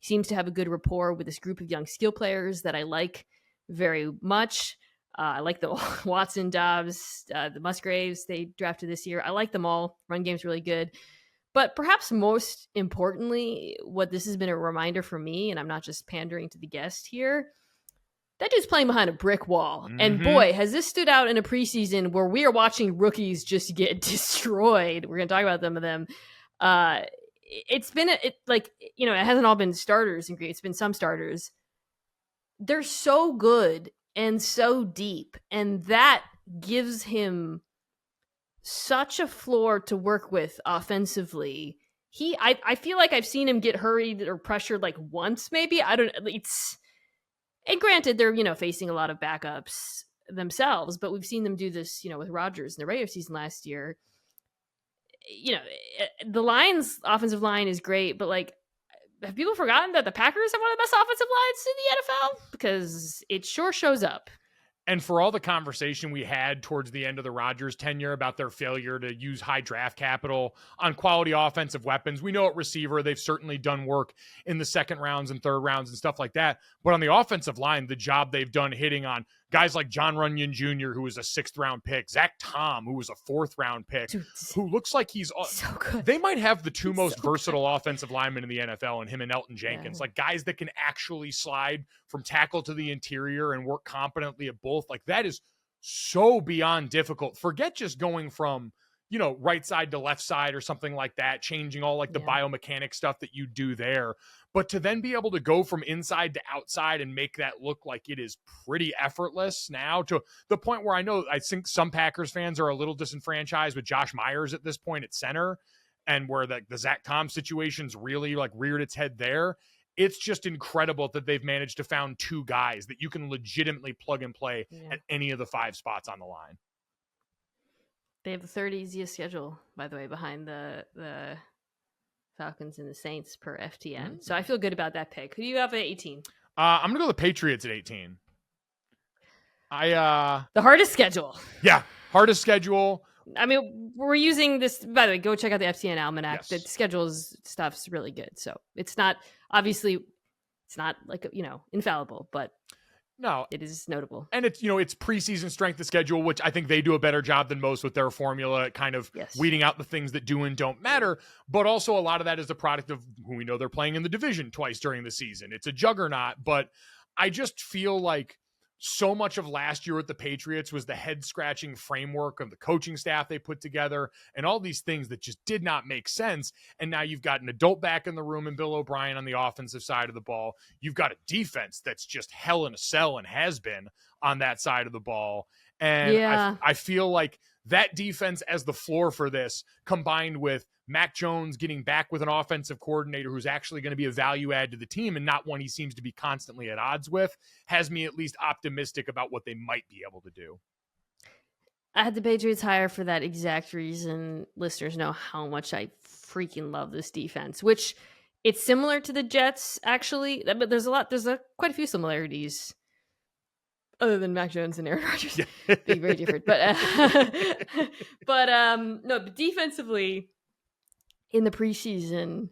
He seems to have a good rapport with this group of young skill players that I like very much. I like the Watson, Dobbs, the Musgraves they drafted this year. I like them all. Run game's really good. But perhaps most importantly, what this has been a reminder for me, and I'm not just pandering to the guest here, that dude's playing behind a brick wall. Mm-hmm. And boy, has this stood out in a preseason where we are watching rookies just get destroyed. We're going to talk about some of them. It's been, it hasn't all been starters and great. It's been some starters. They're so good and so deep. And that gives him such a floor to work with offensively. I feel like I've seen him get hurried or pressured like once, maybe. And granted, they're, facing a lot of backups themselves, but we've seen them do this, with Rodgers in the regular season last year. The Lions' offensive line is great, but have people forgotten that the Packers have one of the best offensive lines in the NFL? Because it sure shows up. And for all the conversation we had towards the end of the Rodgers tenure about their failure to use high draft capital on quality offensive weapons, we know at receiver, they've certainly done work in the second rounds and third rounds and stuff like that. But on the offensive line, the job they've done hitting on guys like John Runyon Jr., who was a 6th round pick, Zach Tom, who was a 4th round pick, who looks like he's so good. They might have the two most versatile offensive linemen in the NFL, and him and Elton Jenkins, like guys that can actually slide from tackle to the interior and work competently at both. Like, that is so beyond difficult. Forget just going from, right side to left side or something like that, changing all the biomechanic stuff that you do there. But to then be able to go from inside to outside and make that look like it is pretty effortless now, to the point where I think some Packers fans are a little disenfranchised with Josh Myers at this point at center, and where the Zach Tom situation's really reared its head there. It's just incredible that they've managed to found two guys that you can legitimately plug and play at any of the 5 spots on the line. They have the 3rd easiest schedule, by the way, behind the Falcons and the Saints per FTN. Mm-hmm. So I feel good about that pick. Who do you have at 18? I'm going to go the Patriots at 18. The hardest schedule. Yeah, hardest schedule. I mean, we're using this, by the way, go check out the FTN Almanac. Yes. The schedule's stuff's really good. So it's not, obviously, it's not infallible, but No, it is notable. And it's, it's preseason strength of schedule, which I think they do a better job than most with their formula at kind of weeding out the things that do and don't matter. But also a lot of that is the product of who we know they're playing in the division twice during the season. It's a juggernaut, but I just feel like so much of last year with the Patriots was the head-scratching framework of the coaching staff they put together and all these things that just did not make sense. And now you've got an adult back in the room and Bill O'Brien on the offensive side of the ball. You've got a defense that's just hell in a cell and has been on that side of the ball. And I feel like that defense as the floor for this, combined with Mac Jones getting back with an offensive coordinator who's actually going to be a value add to the team and not one he seems to be constantly at odds with, has me at least optimistic about what they might be able to do. I had the Patriots higher for that exact reason. Listeners know how much I freaking love this defense, which it's similar to the Jets, actually, but there's quite a few similarities. Other than Mac Jones and Aaron Rodgers, being very different. But but defensively in the preseason,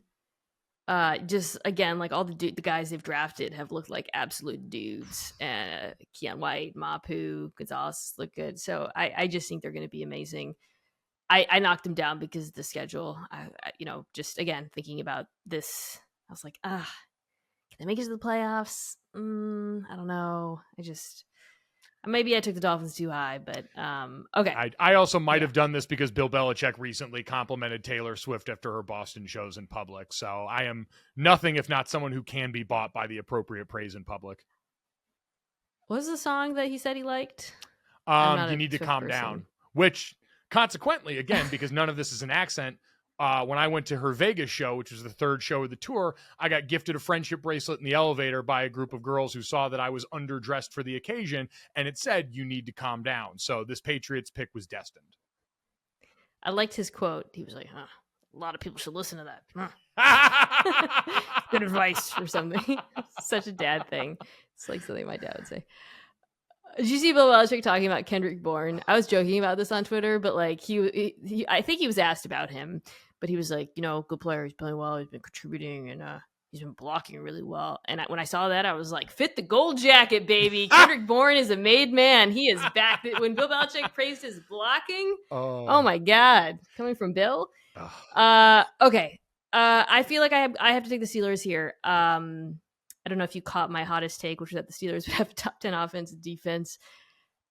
just again, like all the guys they've drafted have looked like absolute dudes. Keon White, Mapu, Gonzalez look good. So I just think they're going to be amazing. I knocked them down because of the schedule. I just again thinking about this, I was like, can they make it to the playoffs? I don't know. Maybe I took the Dolphins too high, but okay. I also might have done this because Bill Belichick recently complimented Taylor Swift after her Boston shows in public. So I am nothing if not someone who can be bought by the appropriate praise in public. What was the song that he said he liked? You Need to Calm Down, which consequently, again, because none of this is an accent, when I went to her Vegas show, which was the third show of the tour, I got gifted a friendship bracelet in the elevator by a group of girls who saw that I was underdressed for the occasion, and it said, "You need to calm down." So this Patriots pick was destined. I liked his quote. He was like, a lot of people should listen to that. Good advice or something. Such a dad thing. It's like something my dad would say. Did you see Bill Belichick talking about Kendrick Bourne? I was joking about this on Twitter, but like he I think he was asked about him, but he was like, good player. He's playing well. He's been contributing and he's been blocking really well. And when I saw that, I was like, fit the gold jacket, baby. Kendrick Bourne is a made man. He is back. When Bill Belichick praised his blocking, oh my God, coming from Bill. Okay. I feel like I have to take the Steelers here. I don't know if you caught my hottest take, which was that the Steelers would have a top 10 offense and defense.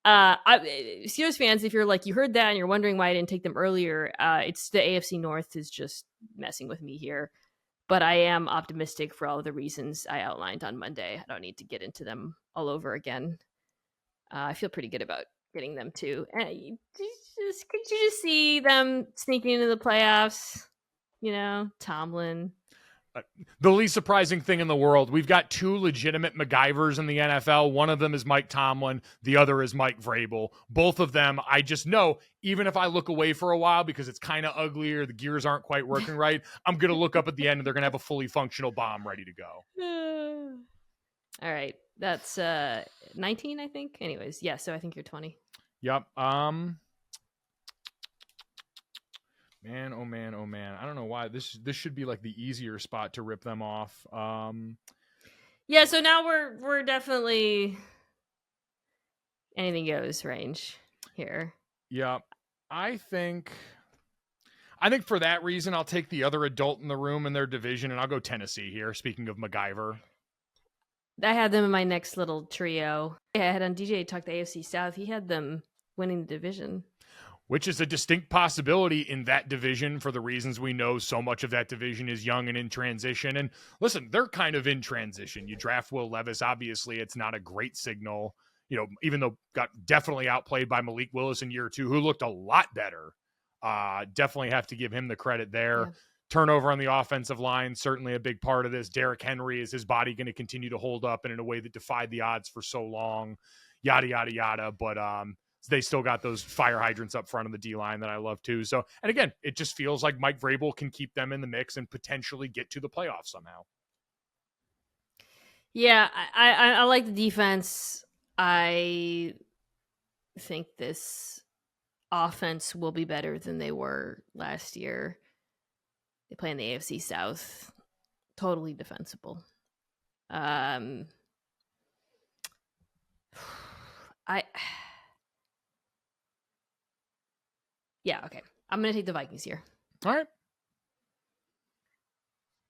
Steelers fans, if you're like, you heard that and you're wondering why I didn't take them earlier, it's the AFC North is just messing with me here. But I am optimistic for all of the reasons I outlined on Monday. I don't need to get into them all over again. I feel pretty good about getting them too. And could you just see them sneaking into the playoffs? Tomlin. The least surprising thing in the world, we've got two legitimate MacGyvers in the NFL. One of them is Mike Tomlin. The other is Mike Vrabel. Both of them, I just know, even if I look away for a while because it's kind of ugly or the gears aren't quite working right, I'm going to look up at the end and they're going to have a fully functional bomb ready to go. All right. That's 19, I think. Anyways, yeah, so I think you're 20. Yep. Man, oh man, oh man. I don't know why. This should be like the easier spot to rip them off. Yeah, so now we're definitely anything goes range here. Yeah. I think for that reason, I'll take the other adult in the room in their division, and I'll go Tennessee here, speaking of MacGyver. I had them in my next little trio. I had on DJ Talk the AFC South. He had them winning the division. Which is a distinct possibility in that division for the reasons we know so much of that division is young and in transition. And listen, they're kind of in transition. You draft Will Levis, obviously it's not a great signal, even though got definitely outplayed by Malik Willis in year 2, who looked a lot better. Definitely have to give him the credit there. Yeah. Turnover on the offensive line, certainly a big part of this. Derrick Henry, is his body going to continue to hold up and in a way that defied the odds for so long? Yada, yada, yada. But, they still got those fire hydrants up front of the D-line that I love too. So, and again, it just feels like Mike Vrabel can keep them in the mix and potentially get to the playoffs somehow. Yeah, I like the defense. I think this offense will be better than they were last year. They play in the AFC South. Totally defensible. Yeah, okay. I'm going to take the Vikings here. All right.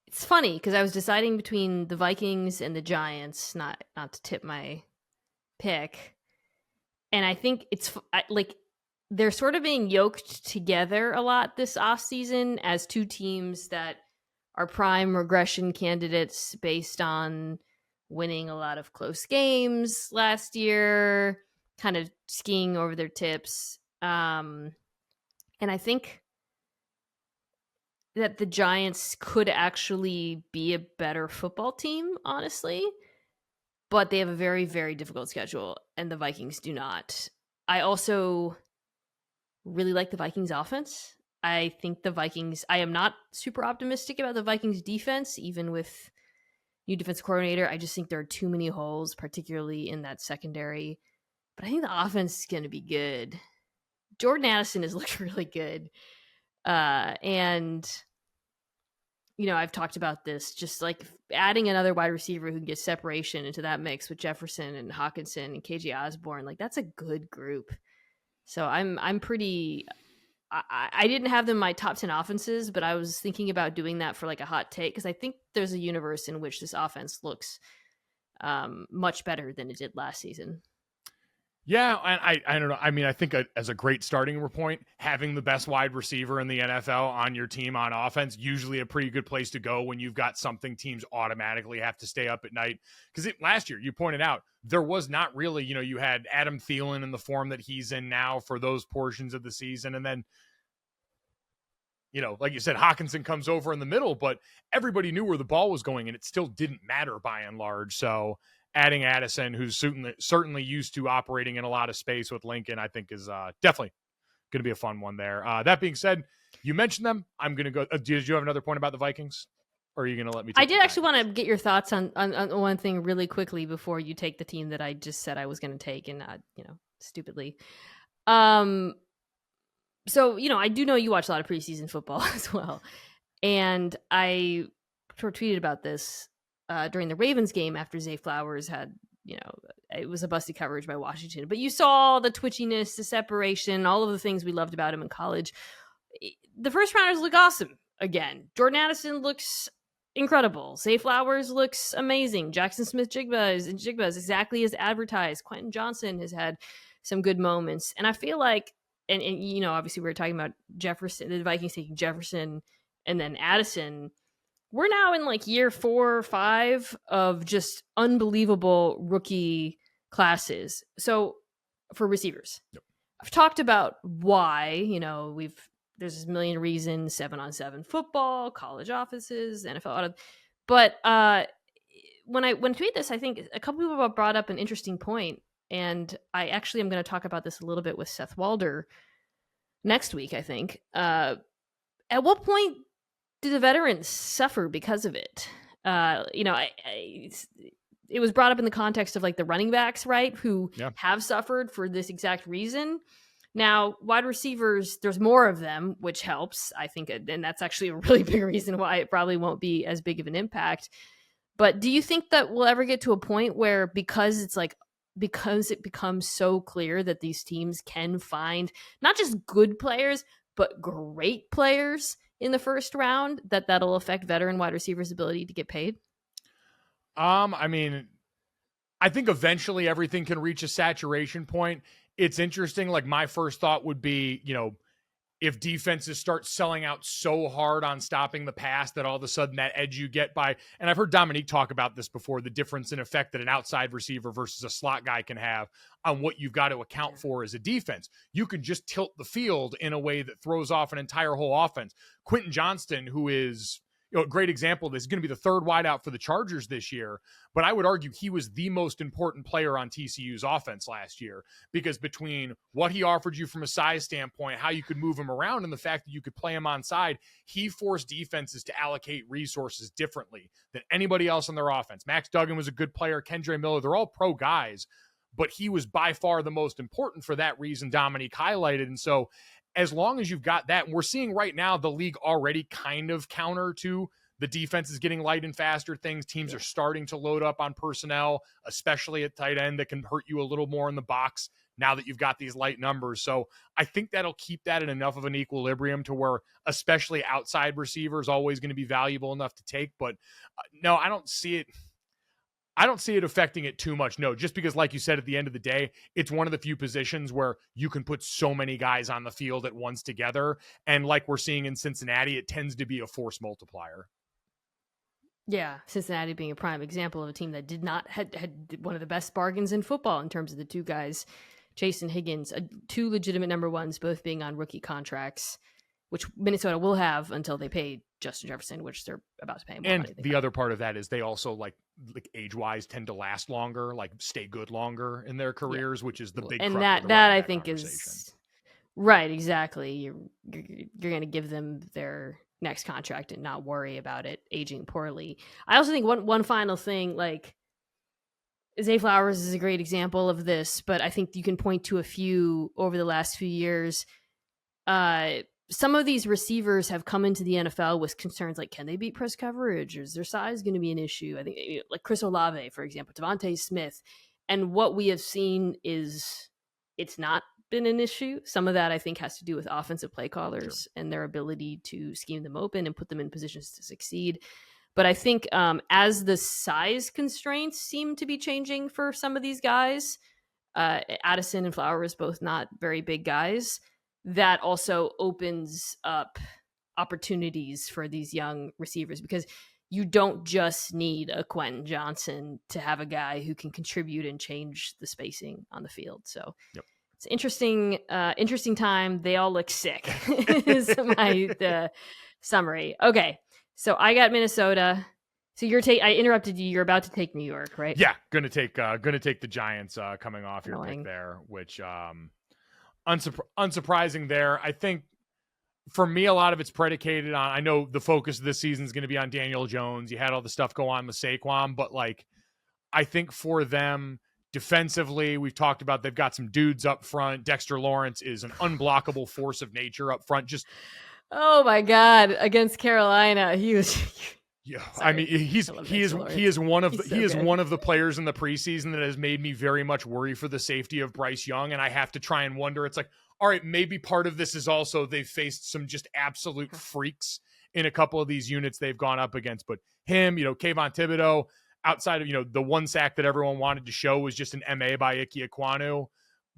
It's funny because I was deciding between the Vikings and the Giants, not to tip my pick. And I think it's like they're sort of being yoked together a lot this offseason as two teams that are prime regression candidates based on winning a lot of close games last year, kind of skiing over their tips. And I think that the Giants could actually be a better football team, honestly. But they have a very, very difficult schedule, and the Vikings do not. I also really like the Vikings offense. I think the Vikings, I am not super optimistic about the Vikings defense, even with new defense coordinator. I just think there are too many holes, particularly in that secondary. But I think the offense is going to be good. Jordan Addison has looked really good. And I've talked about this, just like adding another wide receiver who can get separation into that mix with Jefferson and Hawkinson and KJ Osborne, like that's a good group. So I'm pretty. I didn't have them in my top 10 offenses, but I was thinking about doing that for like a hot take because I think there's a universe in which this offense looks much better than it did last season. Yeah, and I don't know. I mean, I think as a great starting point, having the best wide receiver in the NFL on your team on offense, usually a pretty good place to go when you've got something teams automatically have to stay up at night. Because last year, you pointed out, there was not really, you had Adam Thielen in the form that he's in now for those portions of the season. And then, like you said, Hawkinson comes over in the middle, but everybody knew where the ball was going, and it still didn't matter by and large. So adding Addison, who's certainly used to operating in a lot of space with Lincoln, I think is definitely going to be a fun one there. That being said, you mentioned them. I'm going to go. Did you have another point about the Vikings? Or are you going to let me take I did actually want to get your thoughts on one thing really quickly before you take the team that I just said I was going to take and not, stupidly. So, I do know you watch a lot of preseason football as well. And I sort of tweeted about this during the Ravens game after Zay Flowers had, it was a busted coverage by Washington. But you saw the twitchiness, the separation, all of the things we loved about him in college. The first rounders look awesome again. Jordan Addison looks incredible. Zay Flowers looks amazing. Jackson Smith-Jigba is exactly as advertised. Quentin Johnson has had some good moments. And I feel like, and obviously we were talking about Jefferson, the Vikings taking Jefferson and then Addison. We're now in like year 4 or 5 of just unbelievable rookie classes. So for receivers, Yep. I've talked about why, there's a million reasons, 7-on-7 football, college offices, NFL, but when I tweet this, I think a couple people brought up an interesting point, and I actually am going to talk about this a little bit with Seth Walder next week, I think. At what point do the veterans suffer because of it? It was brought up in the context of like the running backs, right, who have suffered for this exact reason. Now, wide receivers, there's more of them, which helps, I think, and that's actually a really big reason why it probably won't be as big of an impact. But do you think that we'll ever get to a point where because it becomes so clear that these teams can find not just good players, but great players in the first round, that'll affect veteran wide receivers' ability to get paid? I mean, I think eventually everything can reach a saturation point. It's interesting. Like my first thought would be, if defenses start selling out so hard on stopping the pass that all of a sudden that edge you get by, and I've heard Dominique talk about this before, the difference in effect that an outside receiver versus a slot guy can have on what you've got to account for as a defense. You can just tilt the field in a way that throws off an entire whole offense. Quentin Johnston, who is a great example of this, is going to be the third wideout for the Chargers this year, but I would argue he was the most important player on TCU's offense last year, because between what he offered you from a size standpoint, how you could move him around, and the fact that you could play him on side, he forced defenses to allocate resources differently than anybody else on their offense. Max Duggan was a good player. Kendre Miller, they're all pro guys, but he was by far the most important for that reason Dominique highlighted. And so as long as you've got that, and we're seeing right now the league already kind of counter to the defense is getting light and faster things. Teams are starting to load up on personnel, especially at tight end, that can hurt you a little more in the box now that you've got these light numbers. So I think that'll keep that at enough of an equilibrium to where especially outside receivers always going to be valuable enough to take. But no, I don't see it affecting it too much. No, just because, like you said, at the end of the day, it's one of the few positions where you can put so many guys on the field at once together. And like we're seeing in Cincinnati, it tends to be a force multiplier. Yeah, Cincinnati being a prime example of a team that did not had one of the best bargains in football in terms of the two guys, Chase and Higgins, two legitimate number ones, both being on rookie contracts, which Minnesota will have until they pay Justin Jefferson, which they're about to pay more. And the other part of that is they also like age-wise tend to last longer, like stay good longer in their careers, which is the big. And that I think is right. Exactly. You're going to give them their next contract and not worry about it aging poorly. I also think one final thing, like Zay Flowers is a great example of this, but I think you can point to a few over the last few years. Some of these receivers have come into the NFL with concerns like, can they beat press coverage? Is their size going to be an issue? I think like Chris Olave, for example, Devontae Smith. And what we have seen is it's not been an issue. Some of that I think has to do with offensive play callers and their ability to scheme them open and put them in positions to succeed. But I think as the size constraints seem to be changing for some of these guys, Addison and Flowers, both not very big guys, that also opens up opportunities for these young receivers, because you don't just need a Quentin Johnson to have a guy who can contribute and change the spacing on the field. So it's interesting time. They all look sick is my summary. Okay. So I got Minnesota. So I interrupted you. You're about to take New York, right? Yeah. Gonna take the Giants coming off your pick there, which unsurprising there. I think for me, a lot of it's predicated on, I know the focus of this season is going to be on Daniel Jones. You had all the stuff go on with Saquon, but like, I think for them defensively, we've talked about, they've got some dudes up front. Dexter Lawrence is an unblockable force of nature up front. Just, oh my God, against Carolina, he was. Yeah, sorry. I mean, he is one of the players in the preseason that has made me very much worry for the safety of Bryce Young, and I have to try and wonder. It's like, all right, maybe part of this is also they've faced some just absolute freaks in a couple of these units they've gone up against. But him, Kayvon Thibodeau, outside of the one sack that everyone wanted to show was just an MA by Ike Ekwonu,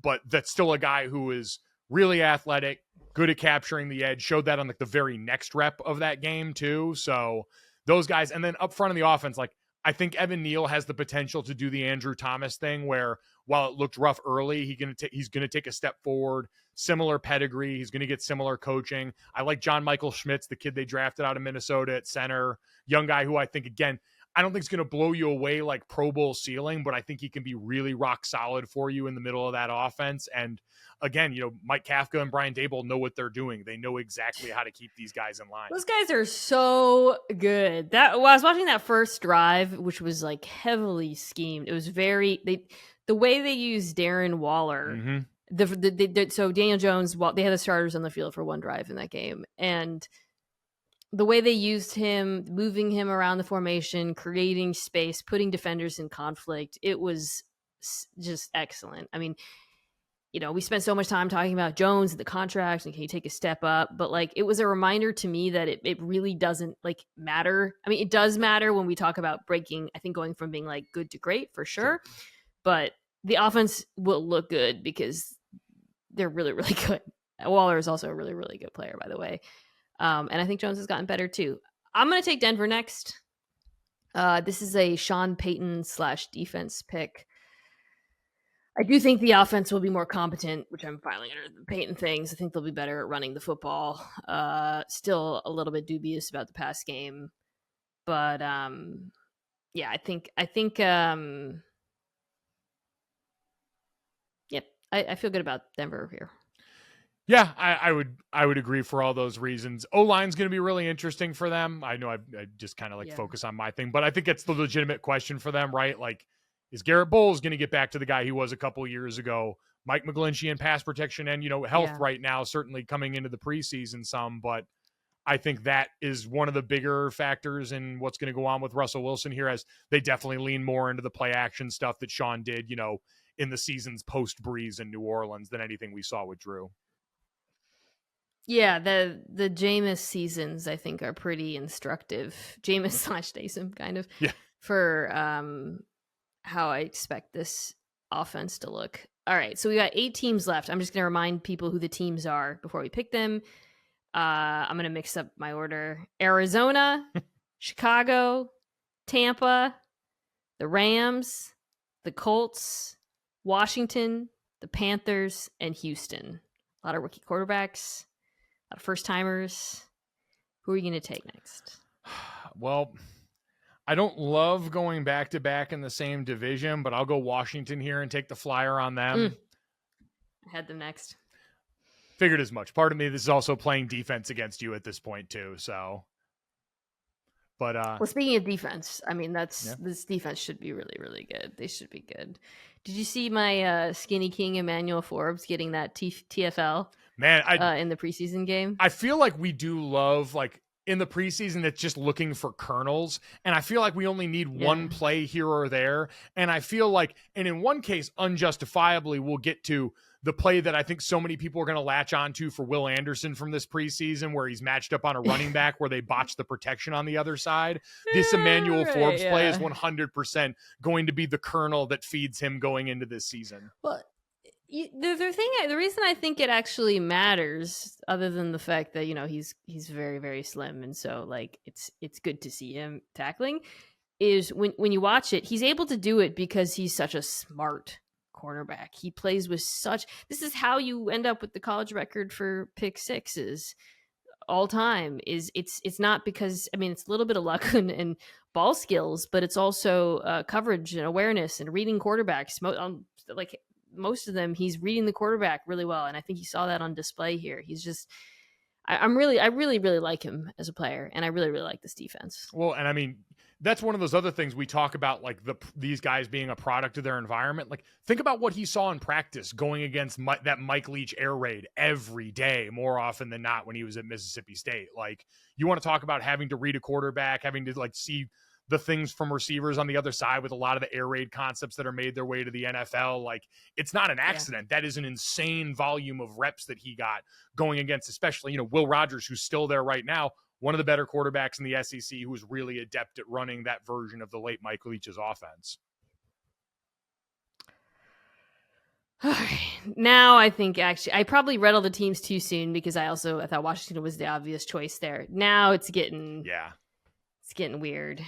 but that's still a guy who is really athletic, good at capturing the edge. Showed that on like the very next rep of that game too. So those guys, and then up front of the offense, like I think Evan Neal has the potential to do the Andrew Thomas thing, where while it looked rough early, he's going to take a step forward. Similar pedigree, he's going to get similar coaching. I like John Michael Schmitz, the kid they drafted out of Minnesota at center, young guy who I think, again, I don't think it's going to blow you away like Pro Bowl ceiling, but I think he can be really rock solid for you in the middle of that offense. And again, Mike Kafka and Brian Daboll know what they're doing. They know exactly how to keep these guys in line. Those guys are so good. I was watching that first drive, which was like heavily schemed. It was the way they used Darren Waller. Mm-hmm. So Daniel Jones, they had the starters on the field for one drive in that game, and the way they used him, moving him around the formation, creating space, putting defenders in conflict, it was just excellent. I mean, we spent so much time talking about Jones and the contract and can he take a step up, but like, it was a reminder to me that it really doesn't like matter. I mean, it does matter when we talk about breaking, I think going from being like good to great for sure. But the offense will look good because they're really, really good. Waller is also a really, really good player, by the way. And I think Jones has gotten better too. I'm going to take Denver next. This is a Sean Payton / defense pick. I do think the offense will be more competent, which I'm filing under the Payton things. I think they'll be better at running the football. Still a little bit dubious about the pass game, but yeah, I think I feel good about Denver here. Yeah, I would agree for all those reasons. O-line's going to be really interesting for them. I know I just kind of focus on my thing, but I think it's the legitimate question for them, right? Like, is Garrett Bowles going to get back to the guy he was a couple of years ago? Mike McGlinchey in pass protection and, health right now, certainly coming into the preseason some, but I think that is one of the bigger factors in what's going to go on with Russell Wilson here, as they definitely lean more into the play action stuff that Sean did, in the seasons post Breeze in New Orleans than anything we saw with Drew. Yeah, the Jameis seasons I think are pretty instructive. Jameis / Taysom kind of. Yeah. For how I expect this offense to look. All right, so we got 8 teams left. I'm just going to remind people who the teams are before we pick them. I'm going to mix up my order. Arizona, Chicago, Tampa, the Rams, the Colts, Washington, the Panthers, and Houston. A lot of rookie quarterbacks, a lot of first-timers. Who are you going to take next? Well, I don't love going back-to-back in the same division, but I'll go Washington here and take the flyer on them. I had them next. Figured as much. Part of me, this is also playing defense against you at this point too. So, but well, speaking of defense, I mean this defense should be really, really good. They should be good. Did you see my skinny king Emmanuel Forbes getting that TFL? Man, in the preseason game. I feel like we do love in the preseason it's just looking for kernels, and I feel like we only need one play here or there, and I feel like, and in one case unjustifiably, we'll get to the play that I think so many people are going to latch onto for Will Anderson from this preseason, where he's matched up on a running back where they botched the protection on the other side. This Emmanuel Forbes play is 100% going to be the kernel that feeds him going into this season. Well, the reason I think it actually matters, other than the fact that he's very, very slim, and so it's good to see him tackling, is when you watch it, he's able to do it because he's such a smart cornerback. He plays with this is how you end up with the college record for pick sixes all time. It's not because, I mean, it's a little bit of luck and ball skills, but it's also coverage and awareness and reading quarterbacks. Most of them, he's reading the quarterback really well, and I think he saw that on display here. He's just, I really, really like him as a player, and I really, really like this defense. Well, and I mean, that's one of those other things we talk about, these guys being a product of their environment. Think about what he saw in practice going against that Mike Leach air raid every day, more often than not, when he was at Mississippi State. You want to talk about having to read a quarterback, having to see the things from receivers on the other side with a lot of the air raid concepts that are made their way to the NFL. It's not an accident. Yeah. That is an insane volume of reps that he got going against, especially, Will Rogers, who's still there right now, one of the better quarterbacks in the SEC, who was really adept at running that version of the late Mike Leach's offense. Now I think actually I probably read all the teams too soon, because I thought Washington was the obvious choice there. Now it's getting weird.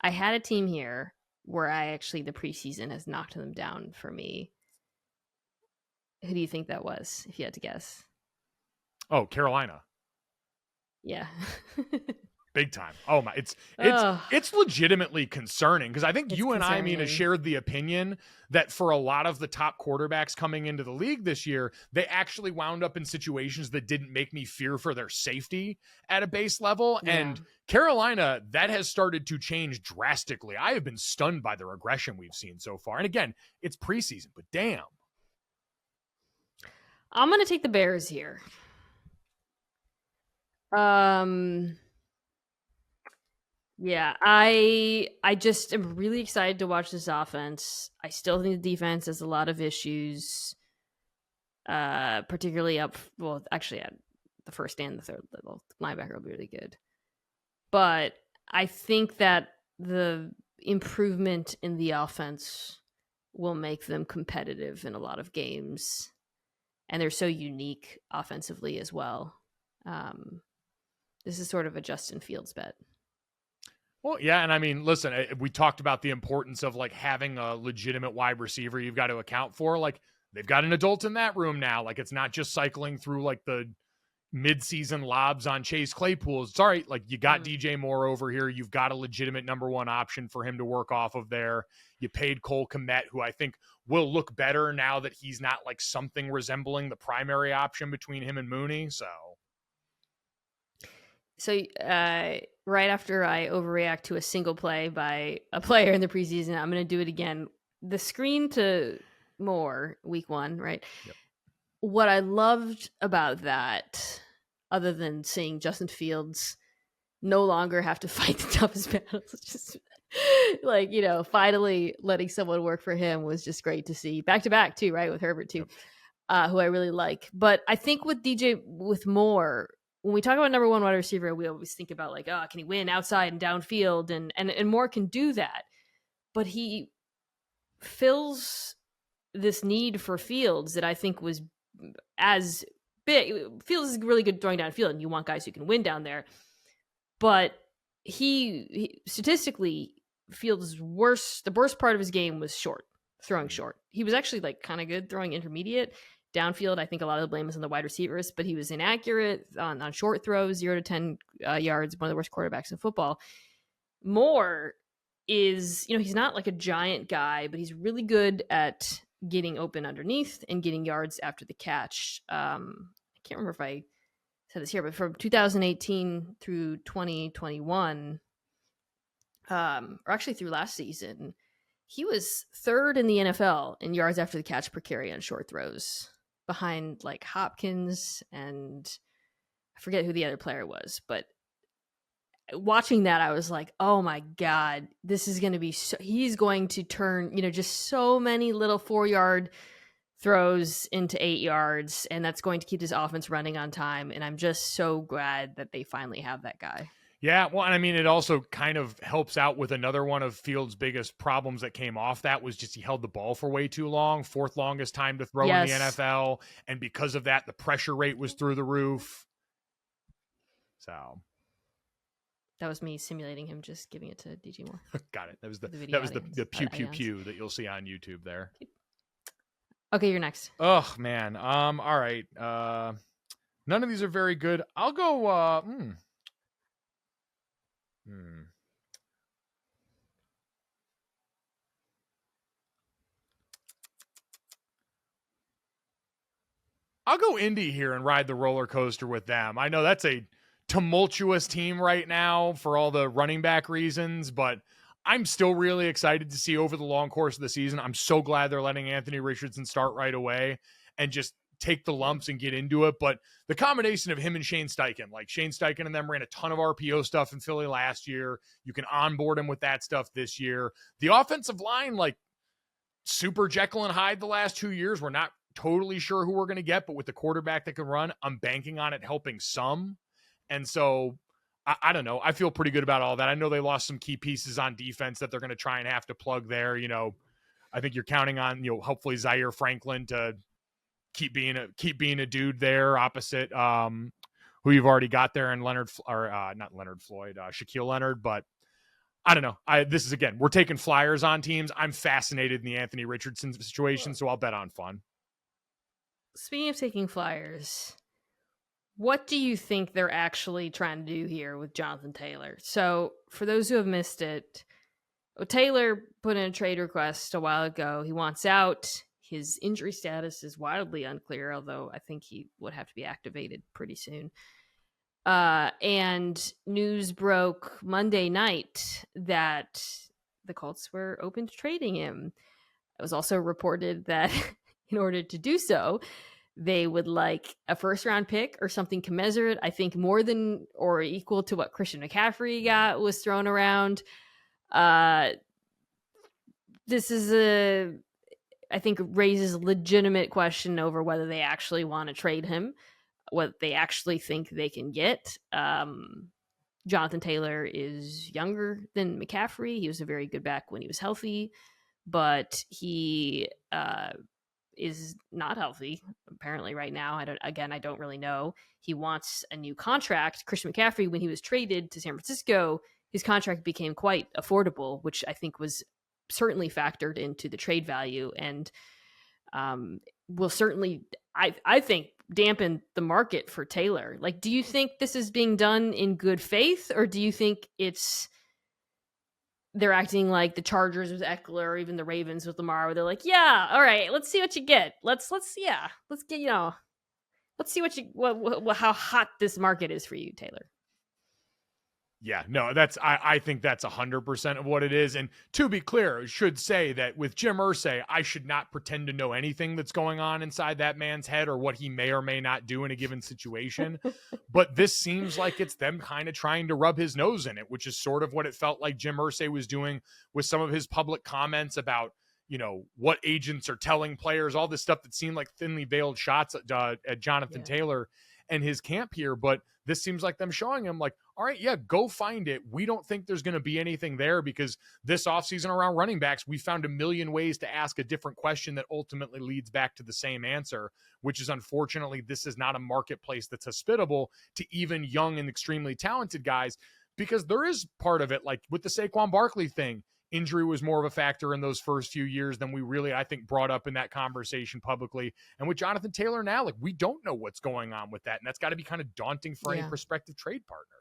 I had a team here where the preseason has knocked them down for me. Who do you think that was, if you had to guess? Oh, Carolina. Yeah. Big time. Oh my, it's legitimately concerning, because I think you and I, Mina, shared the opinion that for a lot of the top quarterbacks coming into the league this year, they actually wound up in situations that didn't make me fear for their safety at a base level. Yeah. And Carolina, that has started to change drastically. I have been stunned by the regression we've seen so far. And again, it's preseason, but damn. I'm going to take the Bears here. Yeah, I just am really excited to watch this offense. I still think the defense has a lot of issues, particularly actually at the first and the third level. Linebacker will be really good. But I think that the improvement in the offense will make them competitive in a lot of games. And they're so unique offensively as well. This is sort of a Justin Fields bet. Well, yeah, and I mean, listen, we talked about the importance of having a legitimate wide receiver you've got to account for. They've got an adult in that room now. It's not just cycling through the mid-season lobs on Chase Claypool. It's all right. You got DJ Moore over here. You've got a legitimate number one option for him to work off of there. You paid Cole Kmet, who I think will look better now that he's not something resembling the primary option between him and Mooney. So right after I overreact to a single play by a player in the preseason, I'm going to do it again. The screen to Moore, week 1, right? Yep. What I loved about that, other than seeing Justin Fields no longer have to fight the toughest battles. It's just like, finally letting someone work for him was just great to see. Back to back too, right? With Herbert too, who I really like. But I think with DJ, with Moore, when we talk about number one wide receiver, we always think about like, can he win outside and downfield? And Moore can do that. But he fills this need for Fields that I think was as big. Fields is really good throwing downfield, and you want guys who can win down there. But he statistically, Fields' the worst part of his game was throwing short. He was actually like kind of good throwing intermediate. Downfield, I think a lot of the blame is on the wide receivers, but he was inaccurate on short throws, 0 to 10 yards, one of the worst quarterbacks in football. Moore is, he's not like a giant guy, but he's really good at getting open underneath and getting yards after the catch. I can't remember if I said this here, but from 2018 through 2021, or actually through last season, he was third in the NFL in yards after the catch per carry on short throws, behind like Hopkins and I forget who the other player was. But watching that, I was like, oh my God, this is going to be he's going to turn, just so many little 4-yard throws into 8 yards, and that's going to keep his offense running on time. And I'm just so glad that they finally have that guy. Yeah, well, and I mean, it also kind of helps out with another one of Fields' biggest problems that came off that was just he held the ball for way too long, 4th longest time to throw in the NFL, and because of that, the pressure rate was through the roof. So that was me simulating him just giving it to DJ Moore. Got it. That was the pew pew pew that you'll see on YouTube there. Okay, you're next. Oh man. All right. None of these are very good. I'll go. I'll go Indy here and ride the roller coaster with them. I know that's a tumultuous team right now for all the running back reasons, but I'm still really excited to see over the long course of the season. I'm so glad they're letting Anthony Richardson start right away and just take the lumps and get into it. But the combination of him and Shane Steichen, like Shane Steichen and them ran a ton of RPO stuff in Philly last year. You can onboard him with that stuff this year. The offensive line, like super Jekyll and Hyde the last 2 years. We're not totally sure who we're going to get, but with the quarterback that can run, I'm banking on it helping some. And so I don't know. I feel pretty good about all that. I know they lost some key pieces on defense that they're going to try and have to plug there. I think you're counting on, hopefully Zaire Franklin to keep being a dude there opposite who you've already got there, and not Leonard Floyd, Shaquille Leonard. But I don't know. This is, again, we're taking flyers on teams. I'm fascinated in the Anthony Richardson situation, so I'll bet on fun. Speaking of taking flyers, what do you think they're actually trying to do here with Jonathan Taylor? So for those who have missed it, Taylor put in a trade request a while ago. He wants out. His injury status is wildly unclear, although I think he would have to be activated pretty soon. And news broke Monday night that the Colts were open to trading him. It was also reported that in order to do so, they would like a first-round pick or something commensurate. I think more than or equal to what Christian McCaffrey got was thrown around. This is I think raises a legitimate question over whether they actually want to trade him, what they actually think they can get. Jonathan Taylor is younger than McCaffrey. He was a very good back when he was healthy, but he is not healthy apparently right now. I don't really know. He wants a new contract. Christian McCaffrey, when he was traded to San Francisco, his contract became quite affordable, which I think was certainly factored into the trade value, and will certainly, I think, dampen the market for Taylor. Like, do you think this is being done in good faith, or do you think they're acting like the Chargers with Eckler, or even the Ravens with Lamar, where they're like, yeah, all right, let's see what you get. Let's get, let's see how hot this market is for you, Taylor. Yeah, no, I think that's 100% of what it is. And to be clear, I should say that with Jim Irsay, I should not pretend to know anything that's going on inside that man's head or what he may or may not do in a given situation. But this seems like it's them kind of trying to rub his nose in it, which is sort of what it felt like Jim Irsay was doing with some of his public comments about, what agents are telling players, all this stuff that seemed like thinly veiled shots at Jonathan Taylor and his camp here. But this seems like them showing him like, all right, yeah, go find it. We don't think there's going to be anything there because this offseason around running backs, we found a million ways to ask a different question that ultimately leads back to the same answer, which is unfortunately, this is not a marketplace that's hospitable to even young and extremely talented guys, because there is part of it, like with the Saquon Barkley thing, injury was more of a factor in those first few years than we really, I think, brought up in that conversation publicly. And with Jonathan Taylor now, like, we don't know what's going on with that. And that's got to be kind of daunting for any prospective trade partner.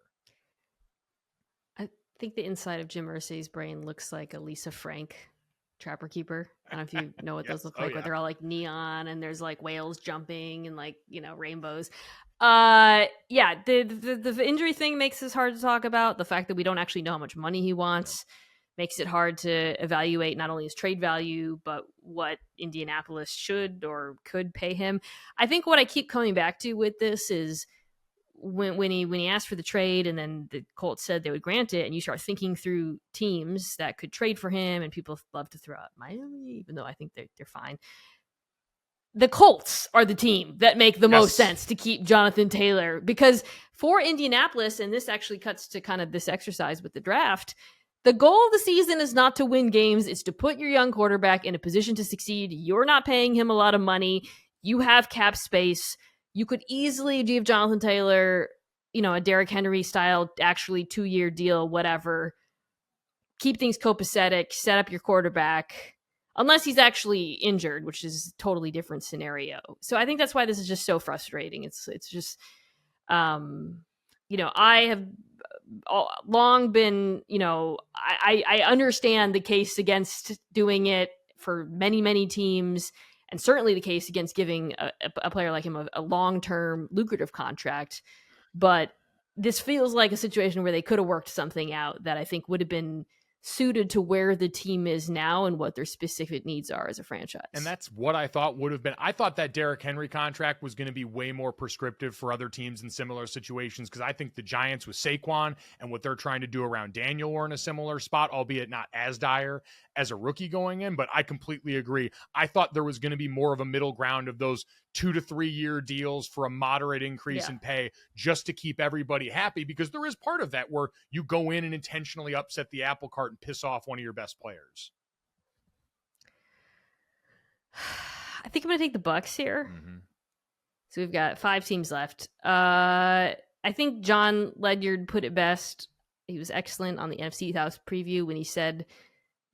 I think the inside of Jim Irsay's brain looks like a Lisa Frank Trapper Keeper. I don't know if you know what those look like, where they're all like neon and there's like whales jumping and like, rainbows. The injury thing makes this hard to talk about. The fact that we don't actually know how much money he wants makes it hard to evaluate not only his trade value, but what Indianapolis should or could pay him. I think what I keep coming back to with this is when he asked for the trade and then the Colts said they would grant it, and you start thinking through teams that could trade for him, and people love to throw out Miami, even though I think they're fine. The Colts are the team that make the most sense to keep Jonathan Taylor, because for Indianapolis, and this actually cuts to kind of this exercise with the draft, the goal of the season is not to win games. It's to put your young quarterback in a position to succeed. You're not paying him a lot of money. You have cap space. You could easily give Jonathan Taylor, a Derrick Henry style, actually 2-year deal, whatever. Keep things copacetic, set up your quarterback, unless he's actually injured, which is a totally different scenario. So I think that's why this is just so frustrating. It's just, I have long been, I understand the case against doing it for many, many teams, and certainly the case against giving a player like him a long-term lucrative contract. But this feels like a situation where they could have worked something out that I think would have been suited to where the team is now and what their specific needs are as a franchise. And that's what I thought would have been. I thought that Derrick Henry contract was going to be way more prescriptive for other teams in similar situations, because I think the Giants with Saquon and what they're trying to do around Daniel were in a similar spot, albeit not as dire as a rookie going in. But I completely agree. I thought there was going to be more of a middle ground of those 2 to 3 year deals for a moderate increase in pay, just to keep everybody happy, because there is part of that where you go in and intentionally upset the apple cart and piss off one of your best players. I think I'm going to take the Bucks here. Mm-hmm. So we've got 5 teams left. I think John Ledyard put it best. He was excellent on the NFC House preview when he said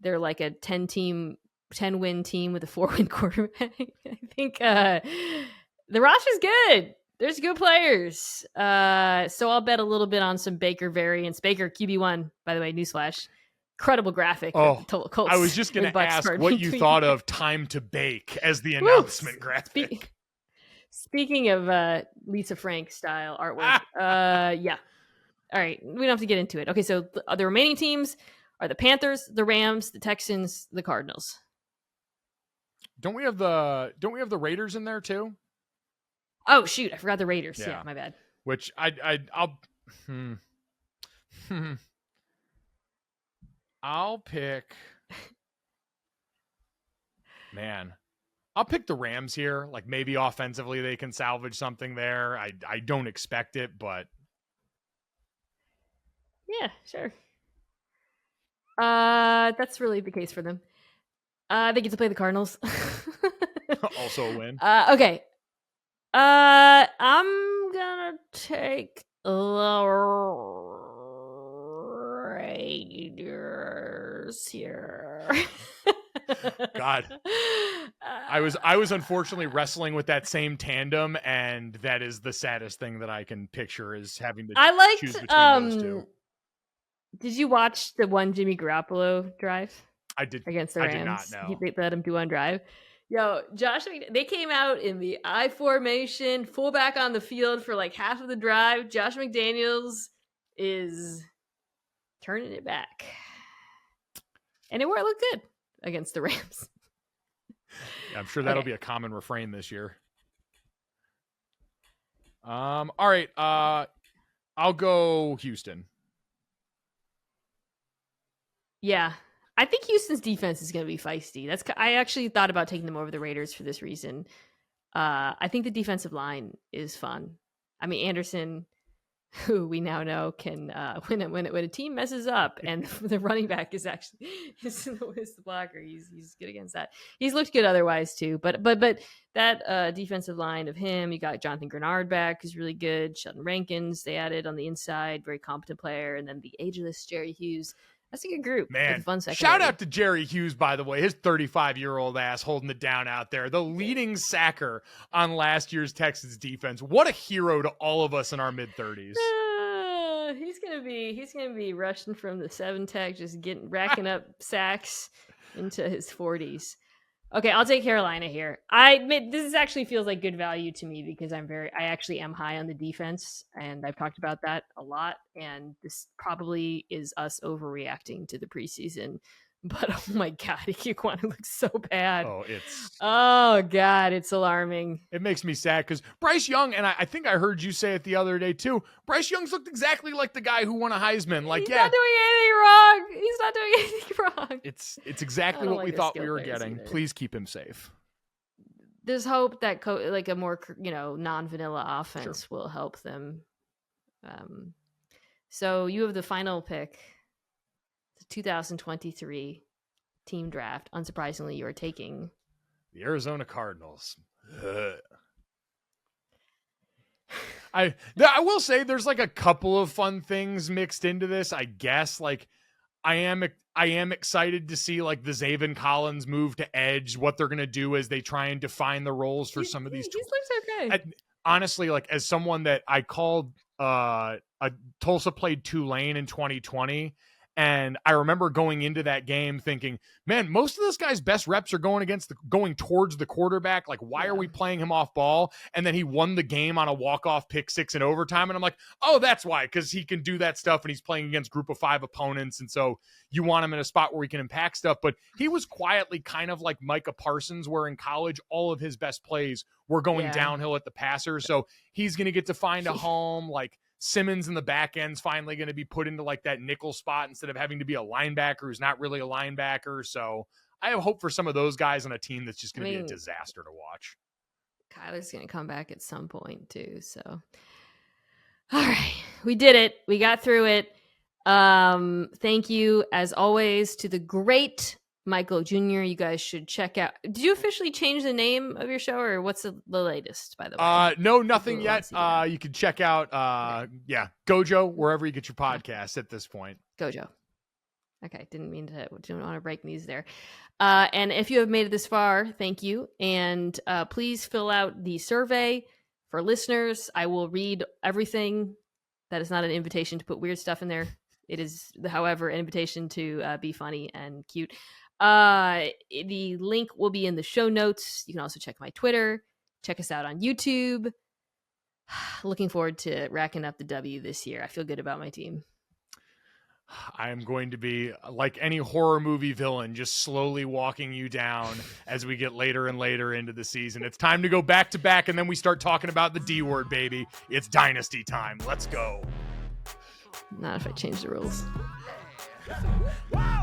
they're like a 10-win team with a 4-win quarterback. I think the roster's good. There's good players. So I'll bet a little bit on some Baker variants. Baker QB1, by the way, newsflash. Incredible graphic. Oh, I was just going to ask what you thought of time to bake as the announcement graphic. Speaking of Lisa Frank style artwork. Yeah. All right. We don't have to get into it. Okay. So the remaining teams are the Panthers, the Rams, the Texans, the Cardinals. Don't we have the Raiders in there too? Oh shoot, I forgot the Raiders. Yeah, my bad. Which I'll pick. Man, I'll pick the Rams here. Like, maybe offensively they can salvage something there. I don't expect it, but yeah, sure. That's really the case for them. They get to play the Cardinals. Also a win. Okay. I'm gonna take the Raiders here. God, I was unfortunately wrestling with that same tandem, and that is the saddest thing that I can picture, is having to choose between those two. Did you watch the one Jimmy Garoppolo drive? I did. Against the Rams. I did not know. They let him do one drive. Yo, they came out in the I formation, fullback on the field for like half of the drive. Josh McDaniels is turning it back. And it looked good against the Rams. Yeah, I'm sure that'll be a common refrain this year. All right. I'll go Houston. Yeah. I think Houston's defense is going to be feisty. I actually thought about taking them over the Raiders for this reason. I think the defensive line is fun. I mean, Anderson, who we now know can when a team messes up and the running back is the blocker, he's good against that. He's looked good otherwise too, but that defensive line of him, you got Jonathan Grenard back, who's really good. Sheldon Rankins they added on the inside, very competent player, and then the ageless Jerry Hughes. That's a good group. Man, fun shout out to Jerry Hughes, by the way. His 35-year-old ass holding it down out there. The leading sacker on last year's Texans defense. What a hero to all of us in our mid-30s. He's gonna be rushing from the 7-tech, just racking up sacks into his 40s. Okay, I'll take Carolina here. I admit this actually feels like good value to me because I actually am high on the defense, and I've talked about that a lot. And this probably is us overreacting to the preseason. But oh my God, Ikekwana looks so bad. Oh God, it's alarming. It makes me sad because Bryce Young, and I think I heard you say it the other day too. Bryce Young's looked exactly like the guy who won a Heisman. Like, he's not doing anything wrong. He's not doing anything wrong. It's exactly what we thought we were getting. Either. Please keep him safe. There's hope that like a more non-vanilla offense will help them. So you have the final pick. 2023 team draft. Unsurprisingly, you are taking the Arizona Cardinals. I will say there's like a couple of fun things mixed into this. I guess like I am excited to see like the Zaven Collins move to edge, what they're gonna do as they try and define the roles for some of these. He looks okay. Honestly, like as someone that I called Tulsa played Tulane in 2020. And I remember going into that game thinking, man, most of this guy's best reps are going towards the quarterback. Like, why are we playing him off ball? And then he won the game on a walk-off pick 6 in overtime. And I'm like, oh, that's why, because he can do that stuff and he's playing against group of 5 opponents. And so you want him in a spot where he can impact stuff. But he was quietly kind of like Micah Parsons, where in college, all of his best plays were going downhill at the passer. So he's going to get to find a home. Like, Simmons in the back end's finally going to be put into like that nickel spot instead of having to be a linebacker who's not really a linebacker. So I have hope for some of those guys on a team that's just going to be a disaster to watch. Kyler's going to come back at some point too. So, all right, we did it. We got through it. Thank you as always to the great Michael Jr. You guys should check out. Did you officially change the name of your show, or what's the latest, by the way? No, nothing yet. You can check out Gojo, wherever you get your podcasts at this point. Gojo. Okay, didn't want to break news there. And if you have made it this far, thank you. And please fill out the survey for listeners. I will read everything. That is not an invitation to put weird stuff in there. It is, however, an invitation to be funny and cute. The link will be in the show notes. You can also check my Twitter. Check us out on YouTube. Looking forward to racking up the W this year. I feel good about my team. I am going to be like any horror movie villain, just slowly walking you down as we get later and later into the season. It's time to go back to back, and then we start talking about the D word, baby. It's dynasty time. Let's go. Not if I change the rules. Wow.